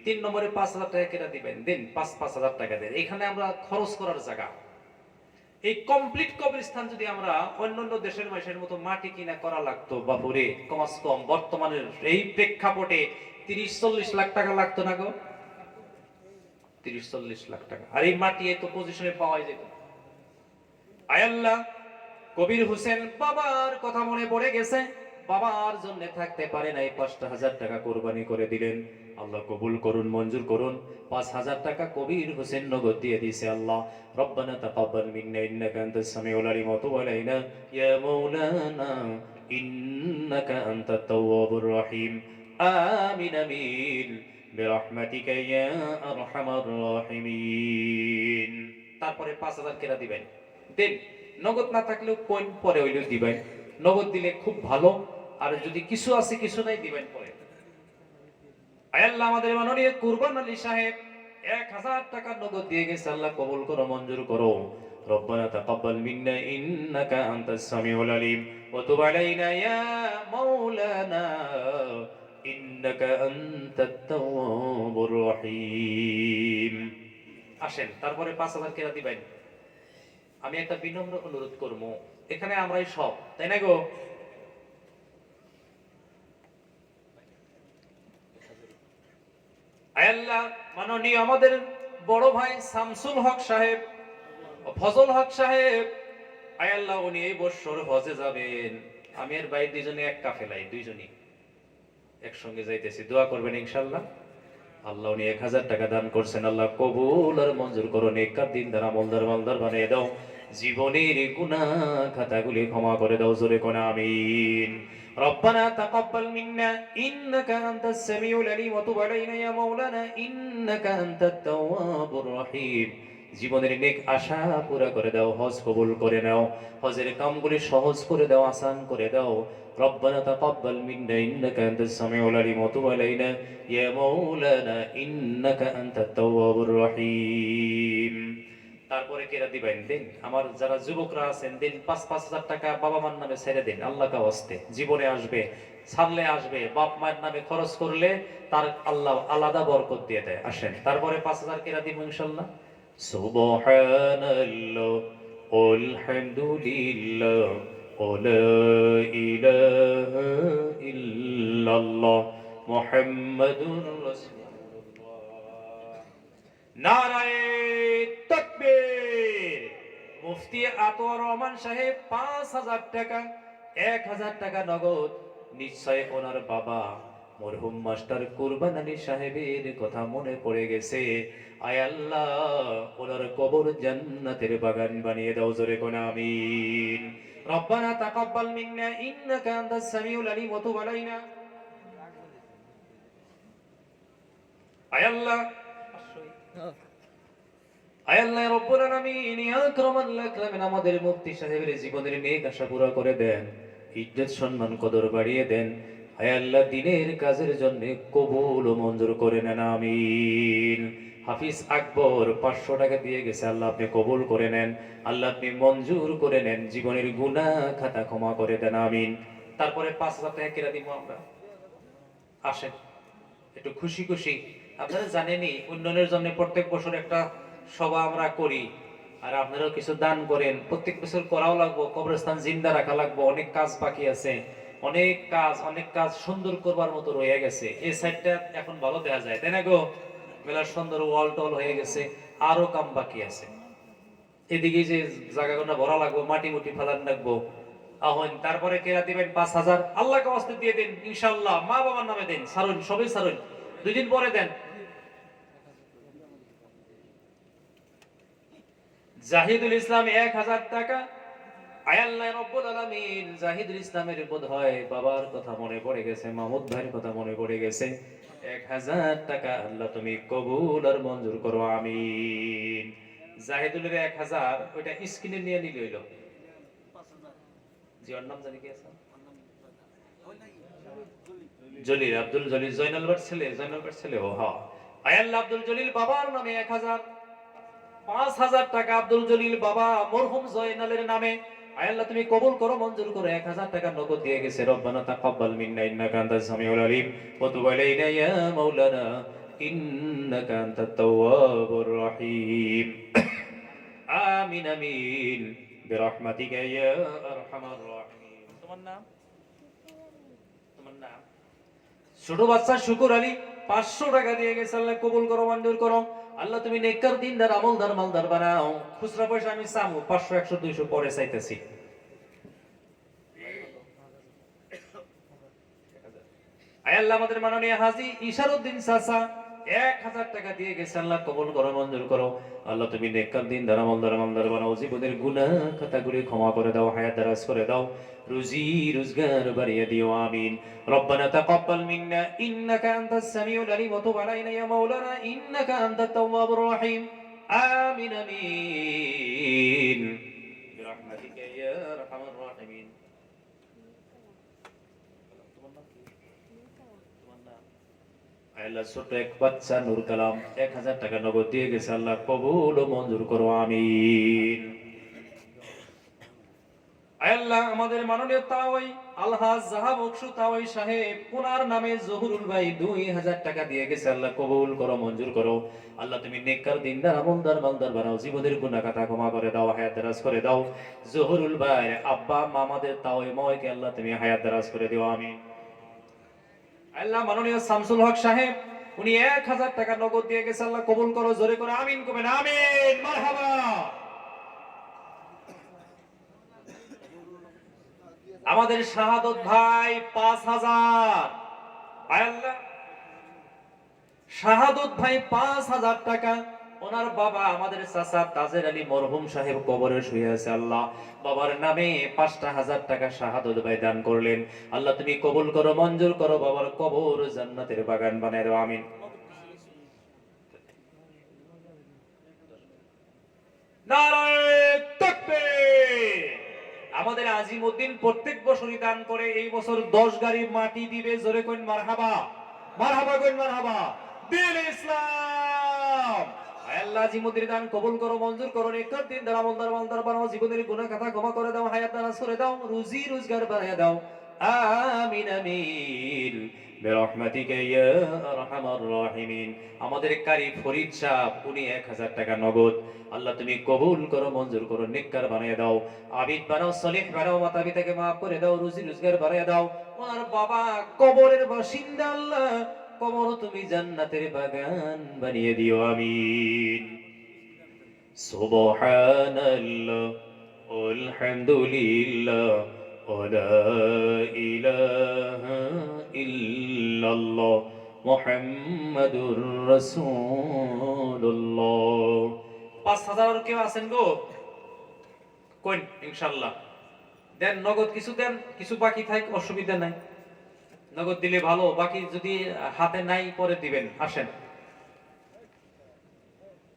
3 নম্বরে 5,000 টাকা কেটে দিবেন দিন 5,000 টাকা দেন এখানে আমরা খরচ করার জায়গা এই কমপ্লিট কবরস্থান যদি আমরা অন্যান্য দেশের মানুষের মতো মাটি কিনা করা লাগতো বাপুরে কমাস কম বর্তমানের এই প্রেক্ষাপটে 30-40 লাখ টাকা লাগতো না গো 30-40 লাখ টাকা আর এই মাটি এত পজিশনে পাওয়া যেত আয় আল্লাহ কবির হোসেন বাবার কথা মনে পড়ে গেছে বাবার জন্য থাকতে পারে নাই 5,000 টাকা কুরবানি করে দিলেন আল্লাহ কবুল করুন মঞ্জুর করুন 5,000 টাকা কবির হোসেন নগদ দিয়ে দিয়েছে আল্লাহ রব্বানা তাকাব্বাল মিন্না ইন্নাকা আনতাস সামিউল আলিম ওয়া তুব আলাইনা ইয়া মাওলানা ইন্নাকা আনতাত তাওয়াবুর রহিম আমিন আমিন বিরহমাতিকা ইয়া আরহামার রাহিমিন তারপরে 5,000 কেরা দিবেন দেন নগদ না থাকলেও কোন পরে হইলো দিবেন নগদ দিলে খুব ভালো আর যদি কিছু আছে কিছু নাই দিবেন পরে আয় আল্লাহ আমাদের মাননীয় কুরবান আলী সাহেব 1,000 টাকা নগদ দিয়ে গেছে আল্লাহ কবুল করো মঞ্জুর করো রব্বানা তাকাব্বাল মিন্না ইন্নাকা আনতাস সামিউল আলিম ওয়া তুব আলাইনা ইয়া মাওলানা ইন্নাকা আনতাত তাওয়াবুর রহিম আসেন তারপরে 5,000 কেরা দিবেন আমি একটা বিনম্র অনুরোধ করব এখানে আমরাই সব তাই না গো আয় আল্লাহ মাননীয় আমাদের বড় ভাই শামসুল হক সাহেব, ফজল হক সাহেব, আয় আল্লাহ উনি এই বছর হজে যাবেন। আমি আর ভাই দুইজনে এক কাফেলায়, দুইজনই একসঙ্গে যাইতেছি, দোয়া করবেন ইনশাআল্লাহ। আল্লাহ উনি 1000 টাকা দান করছেন, আল্লাহ কবুল আর মঞ্জুর করো, নেককার দিনদার আমলদার মালদার বানিয়ে দাও, জীবনের গুনাহ খাতাগুলি ক্ষমা করে দাও, জোরে কোন আমিন। ربنا تقبل منا إنك أنت السميع العليم وتب علينا يا مولانا إنك أنت التواب الرحيم। জীবনের নেক আশা পুরা করে দাও, হজ কবুল করে নাও, হজের কামগুলি সহজ করে দাও, আসান করে দাও। ربنا تقبل منا إنك أنت السميع العليم وتب علينا يا مولانا إنك أنت التواب الرحيم। তারপরে কেরা দিবেন দিন, আমার যারা যুবকরা আছেন দিন 5,000 টাকা বাবা মার নামে ছেড়ে দিন, আল্লাহ কা ওয়াস্তে, জীবনে আসবে, ছাড়লে আসবে, বাপ মায়ের নামে খরচ করলে তার আল্লাহ আলাদা বরকত দিয়ে দেয়। আসেন তারপরে 5,000 কেরা দিব ইনশাআল্লাহ। সুবহানাল্লাহ আলহামদুলিল্লাহ ওয়া ইলাহা ইল্লাল্লাহ মুহাম্মাদুর রাসূলুল্লাহ। নারায়ে তাকবীর। মুফতি আতোয়ার রহমান সাহেব 5,000 টাকা, 1,000 টাকা নগদ। নিশ্চয় ওনার বাবা মরহুম মাস্টার কুরবান আলী সাহেবের কথা মনে পড়ে গেছে। আয় আল্লাহ ওনার কবর জান্নাতের বাগান বানিয়ে দাও, জোরে কোন আমিন। রব্বানা তাকাব্বাল মিন্না ইন্নাকা আনতাস সামিউল আলিম ওয়া তুব আলাইনা। আয় আল্লাহ, আয় আল্লাহ রব্বুল আলামিন ইয়া আকরামাল আকরামিন, আমাদের মুফতি সাহেবের জীবনের নেক আশা পুরা করে দেন, ইজ্জত সম্মান কদর বাড়িয়ে দেন। আয় আল্লাহ দ্বীনের কাজের জন্য কবুল ও মঞ্জুর করে নেন, আমিন। হাফিজ আকবর 500 টাকা দিয়ে গেছে, আল্লাহ আপনি কবুল করে নেন, আল্লাহ আপনি মঞ্জুর করে নেন, জীবনের গুনাহ খাতা ক্ষমা করে দেন, আমিন। তারপরে 5,000 টাকা কেরা দিব আমরা। আসেন একটু খুশি খুশি, আপনারা জানেনই উন্নয়নের জন্য প্রত্যেক বছর একটা সভা আমরা করি, আর আপনারাও কিছু দান করেন, প্রত্যেক বছর করাও লাগবো, কবরস্থান জিন্দা রাখা লাগবো, অনেক কাজ বাকি আছে, অনেক কাজ সুন্দর করবার মতো রয়ে গেছে। এই সাইডটা এখন ভালো দেখা যায়, তাই না গো? মেলা সুন্দর ওয়াল টল হয়ে গেছে, আরো কাম বাকি আছে। এদিকে যে জায়গাগুলো ভরা লাগবো, মাটি মুটি ফেলান লাগবো। আহন তারপরে কেরা দিবেন 5,000, আল্লাহকে ওয়াস্তে দিয়ে দিন ইনশাআল্লাহ, মা বাবার নামে দেন, সারুন সবই সারুন, 2 দিন পরে দেন। জাহিদুল ইসলাম 1,000 টাকা। আয় আল্লাহ রব্বুল আলামিন, জাহিদুল ইসলামের বোধহয় বাবার কথা মনে পড়ে গেছে, মাহমুদ ভাইয়ের কথা মনে পড়ে গেছে, 1,000 টাকা আল্লাহ তুমি কবুল আর মঞ্জুর করো, আমিন। জাহিদুলের 1,000 ওইটা স্ক্রিনে নিয়ে নিলে হইলো। জি ওর নাম জানি কি আছে? জলিল, আব্দুল জলিল, জয়নাল ভাইয়ের ছেলে, জয়নাল ভাইয়ের ছেলে। ও হ্যাঁ, আয় আল্লাহ আব্দুল জলিল বাবার নামে 1,000, 5,000 টাকা আব্দুল জলিল বাবা মরহুম জয়নালের নামে। আয় আল্লাহ তুমি কবুল করো, মঞ্জুর করো। 1,000 টাকা নগদ দিয়ে গেছে। রব্বানা তাকাব্বাল মিন্না ইন্নাকা আনতাস সামিউল আলিম ওয়া তুব আলাইনা ইয়া মাওলানা ইন্নাকা আনতাত তাওয়াবুর রহিম। আমিন আমিন বিরহমাতিকা ইয়া আরহামার রাহিমিন। তোমার নাম? তোমার নাম? ছোট বাচ্চা শুকুর আলী 500 টাকা দিয়ে গেছে, আল্লাহ কবুল করো, মঞ্জুর করো। আল্লাহ তুমি নেককার দিনদার আমলদার মালদার বানাও। খুচরা পয়সা আমি চামু 500 100 200 পরে চাইতেছি। আয় আল্লাহ আমাদের মাননীয় হাজী ইশারউদ্দিন চাচা 1,000 টাকা দিয়ে গেছে, আল্লাহ কবুল করো, মঞ্জুর করো। আল্লাহ তুমি নেককার দিনদার আমলদার মালদার বানাও, জীবনের গুনাহ খাতাগুলি ক্ষমা করে দাও, হায়াত দারাজ করে দাও, রুজি রোজগার বাড়িয়ে দিও, আমিন। ربنا تقبل منا إنك أنت السميع العليم وتب علينا يا مولانا إنك أنت التواب الرحيم آمين آمين برحمتك يا أرحم الراحمين। আল্লাহ ছোট এক বাচ্চা নূর কালাম 1,000 টাকা নগদ দিয়ে গেছে, আল্লাহ কবুল ও মঞ্জুর করো, আমিন। আল্লাহ আমাদের মাননীয় তাওয়াই আলহাজ জাহাব বকশু তাওয়াই সাহেব, ওনার নামে জহুরুল ভাই 2,000 টাকা দিয়ে গেছে, আল্লাহ কবুল করো, মঞ্জুর করো। আল্লাহ তুমি নেককার দিনদার আমলদার মালদার বানাও, জীবনের গুনাহ খাতা ক্ষমা করে দাও, হায়াত দারাজ করে দাও। জহুরুল ভাই আব্বা মামাদের তাওয়াই ময়কে আল্লাহ তুমি হায়াত দারাজ করে দিও, আমিন। আল্লাহ মাননীয় শামসুল হক সাহেব উনি 1000 টাকা নগদ দিয়ে গেছে। আল্লাহ কবুল করো, জোরে করে আমিন কবেন, আমিন মারহাবা। আমাদের শাহাদত ভাই 5000, আল্লাহ শাহাদত ভাই 5000 টাকা। ওনার বাবা আমাদের চাচা তাজের আলী মরহুম সাহেব কবরে শুয়ে আছে। আল্লাহ বাবার নামে 5000 টাকা শাহাদত ভাই দান করলেন। আল্লাহ তুমি কবুল করো, মঞ্জুর করো, বাবার কবর জান্নাতের বাগান বানায় দাও, আমিন। নারায়ে তাকবীর। আমাদের আজিমউদ্দিন প্রত্যেক বছরই দান করে, এই বছর 10 গাড়ি মাটি দিবে, জোরে কইন মারহাবা, মারহাবা কইন মারহাবা। দিন ইসলাম। আল্লাহ আজিমউদ্দিন দান কবুল করো, মঞ্জুর করো, নেককার দিন দ্বারা আমলদার মালদার বানাও, জীবনের গুনাহ খাতা ক্ষমা করে দাও, হায়াত দারাজ করে দাও, রুজি রোজগার বাড়ায় দাও, আমিন আমিন বিরহমাতিকা ইয়া আরহামার রাহিমিন। আমাদের কারি ফরিদ সাহেব, উনি 1000 টাকা নগদ। আল্লাহ তুমি কবুল করো, মঞ্জুর করো, নেককার বানিয়ে দাও, আবিদ বানাও, সলিহ বানাও, মাতা পিতাকে মাফ করে দাও, রুজি রোজগার বাড়ায় দাও। ওনার বাবা কবরের বাসিন্দা, আল্লাহ কবর তুমি জান্নাতের বাগান বানিয়ে দিও, আমিন। সুবহানাল্লাহ আলহামদুলিল্লাহ ওয়ালা ইলাহা ইল্লাল্লাহ মুহাম্মাদুর রাসূলুল্লাহ। 5000 কেউ আছেন গো? কোন ইনশাআল্লাহ দেন, নগদ কিছু দেন, কিছু বাকি থাক, অসুবিধা নাই, নগদ দিলে ভালো, বাকি যদি হাতে নাই পরে দিবেন। আসেন।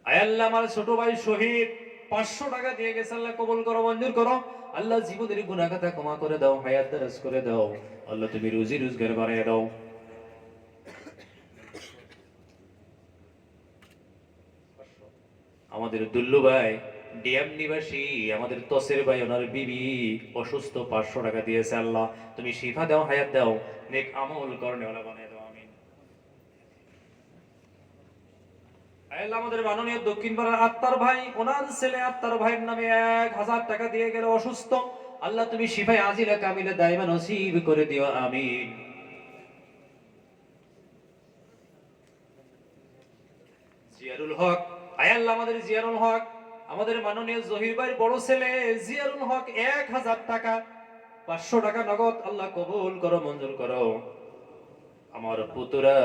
আয় আল্লাহ আমার ছোট ভাই শহীদ 500 টাকা দিয়ে গেছে, আল্লাহ কবুল করো, মঞ্জুর করো। আল্লাহ জীবনের গুনাহ খাতা ক্ষমা করে দাও, হায়াত দারাজ করে দাও, আল্লাহ তুমি রুজি রোজগার বাড়ায় দাও। আমাদের দুল্লু ভাই ডিএম নিবাসী, আমাদের তসের ভাই, ওনার বিবি অসুস্থ, 500 টাকা দিয়েছে। আল্লাহ তুমি শিফা দাও, হায়াত দাও, নেক আমল করনেওয়ালা বানায় দাও, আমিন। আল্লাহ আমাদের মাননীয় দক্ষিণ পাড়ার আত্মার ভাই, ওনার ছেলে আত্মার ভাইয়ের নামে 1000 টাকা দিয়ে গেল, অসুস্থ। আল্লাহ তুমি শিফায়ে আজিলা কামিলা দাইমা নসিব করে দিও, আমিন। জিয়ারুল হক, আয় আল্লাহ আমাদের জিয়ারুল হক, আমাদের মাননীয় জহির ভাইয়ের বড় ছেলে জিয়ারুল হক 1000 টাকা, 500 টাকা নগদ, আল্লাহ কবুল করো, মঞ্জুর করো। আমার পুতুরা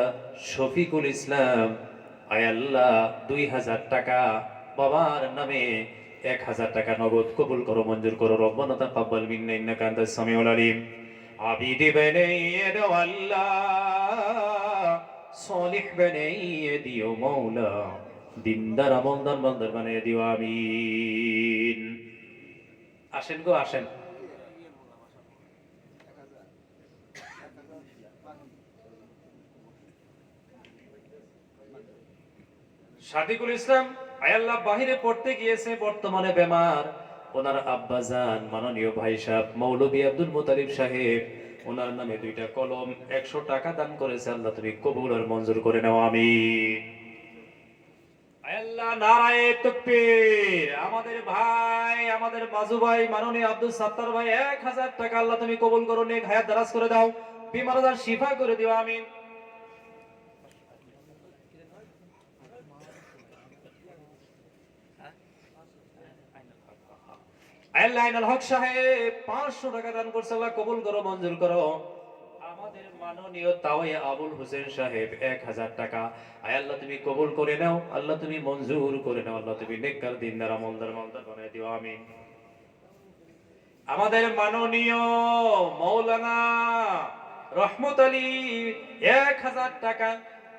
শফিকুল ইসলাম, আয় আল্লাহ 2000 টাকা, বাবার নামে 1000 টাকা নগদ, কবুল করো, মঞ্জুর করো। রব্বানা তাকাব্বাল মিন্না ইন্নাকা আনতাস সামিউল আলিম। আবিদ বানাইয়ে দাও আল্লাহ, সলিহ বানাইয়ে দিও মাওলা, দিনদার আমলদার বান্দার বানিয়ে দিও, আমিন। আসেন গো, আসেন। সাদিকুল ইসলাম, আয় আল্লাহ বাহিরে পড়তে গিয়েছে, বর্তমানে বেমার। ওনার আব্বাজান মাননীয় ভাই সাহেব মৌলভী আব্দুল মুতালিব সাহেব, ওনার নামে 2টা কলম 100 টাকা দান করেছে। আল্লাহ তুমি কবুল আর মঞ্জুর করে নাও, আমিন। আয় আল্লাহ নারায়ে তাকবীর। আমাদের ভাই, আমাদের মাজু ভাই মাননীয় আব্দুল সাত্তার ভাই 1000 টাকা, আল্লাহ তুমি কবুল করো, নেক হায়াত দারাজ করে দাও, বিমার আজার শিফা করে দিও, আমিন। আল্লাহ আইনাল হক সাহেব 500 টাকা দান করছে, আল্লাহ কবুল করো, মঞ্জুর করো। আমাদের মাননীয় তাওয়া আবুল হোসেন সাহেব 1000 টাকা, আয় আল্লাহ তুমি কবুল করে নাও, আল্লাহ তুমি মঞ্জুর করে নাও, আল্লাহ তুমি নেককার দিনদার আমলদার মালদার বানায় দিও, আমিন। আমাদের মাননীয় মাওলানা রহমত আলী 1000 টাকা,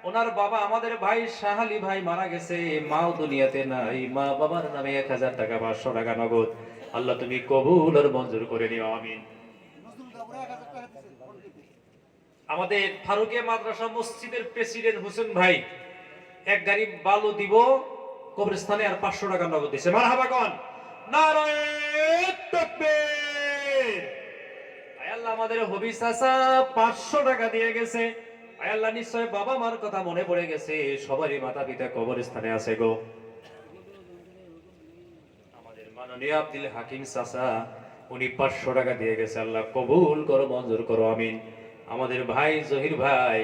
ওনার বাবা আমাদের ভাই শাহ আলী ভাই মারা গেছে, মাও দুনিয়াতে নাই, মা বাবার নামে 1000 টাকা, 500 টাকা নগদ, আল্লাহ তুমি কবুল আর মঞ্জুর করে নিও, আমিন। আমাদের ফারুকিয়া মাদ্রাসা মসজিদের প্রেসিডেন্ট হোসেন ভাই 1 গাড়ি বালু দিব কবরস্থানে, আর 500 টাকা নগদ দিয়েছে, মারহাবা কোন, নারায়ে তাকবীর। আয় আল্লাহ আমাদের হবি চাচা 500 টাকা দিয়ে গেছে। আয় আল্লাহ নিশ্চয় বাবা মার কথা মনে পড়ে গেছে, সবারই মাতা পিতা কবরস্থানে আছে গো। আমাদের মাননীয় আব্দুল হাকিম চাচা, উনি 500 টাকা দিয়ে গেছে, আল্লাহ কবুল করো, মঞ্জুর করো, আমিন। আমাদের ভাই জহির ভাই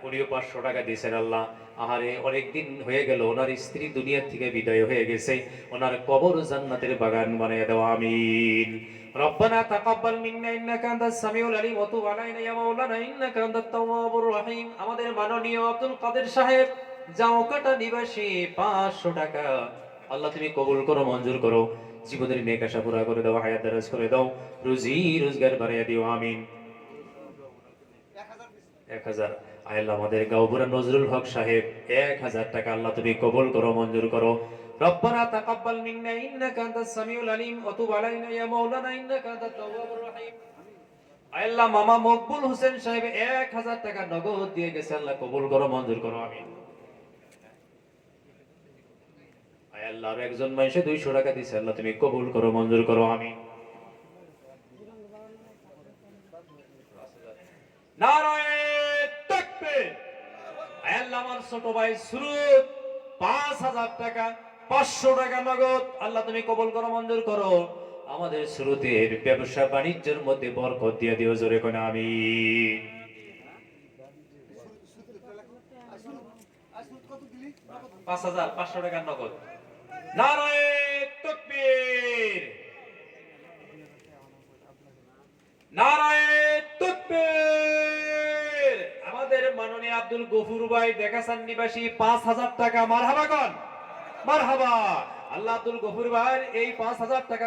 উনিও 500 টাকা দিয়েছেন আল্লাহ। আহারে অনেকদিন হয়ে গেল ওনার স্ত্রী দুনিয়া থেকে বিদায় হয়ে গেছে, ওনার কবর জান্নাতের বাগান বানিয়ে দাও আমিন। রব্বানা তাকাব্বাল মিন্না ইন্নাকা আনতাস সামিউল আলিম ওয়া তুব আলাইনা ইয়া মাওলানা ইন্নাকা আনতাত তাওয়াবুর রহিম। আমাদের মাননীয় আব্দুল কাদের সাহেব জাওকাটা নিবাসী 500 টাকা আল্লাহ তুমি কবুল করো, মঞ্জুর করো, জীবনের নেক আশা পুরা করে দাও, হায়াত দারাজ করে দাও, রুজি রোজগার বাড়াইয়া দিও আমিন। 1000 আল্লাহ আমাদের গাওবুরা নজরুল হক সাহেব 1000 টাকা আল্লাহ তুমি কবুল করো, মঞ্জুর করো। রব্বানা তাকাব্বাল মিন্না ইন্নাকা আনতাস সামিউল আলিম ওয়া তুব আলাইনা ইয়া মাওলানা ইন্নাকা আনতাত তাওয়াবুর রহিম। আল্লাহ মামা মকবুল হোসেন সাহেব 1000 টাকা নগদ দিয়ে গেছে, আল্লাহ কবুল করো, মঞ্জুর করো আমিন। আল্লাহ আর একজন মানুষে 200 টাকা দিয়েছে, আল্লাহ তুমি কবুল করো, মঞ্জুর করো আমিন। নারায়ে তাকবীর। আল্লাহ আমার ছোট ভাই সুরত 5000 টাকা, 500 টাকা নগদ আল্লাহ তুমি কবুল করো, মঞ্জুর করো। আমাদের সুরতের ব্যবসা বাণিজ্যের মধ্যে বরকত দিয়ে দিও, জোরে কোন আমিন। 5500 টাকা নগদ। নারায়ে তাকবীর, নারায়ে তাকবীর। আমাদের মাননীয় আব্দুল গফুর ভাই দেখাসান নিবাসী 5000 টাকা, মারহাবা কোন মারহাবা। আল্লাহ আব্দুল গফুর ভাই এই 5000 টাকা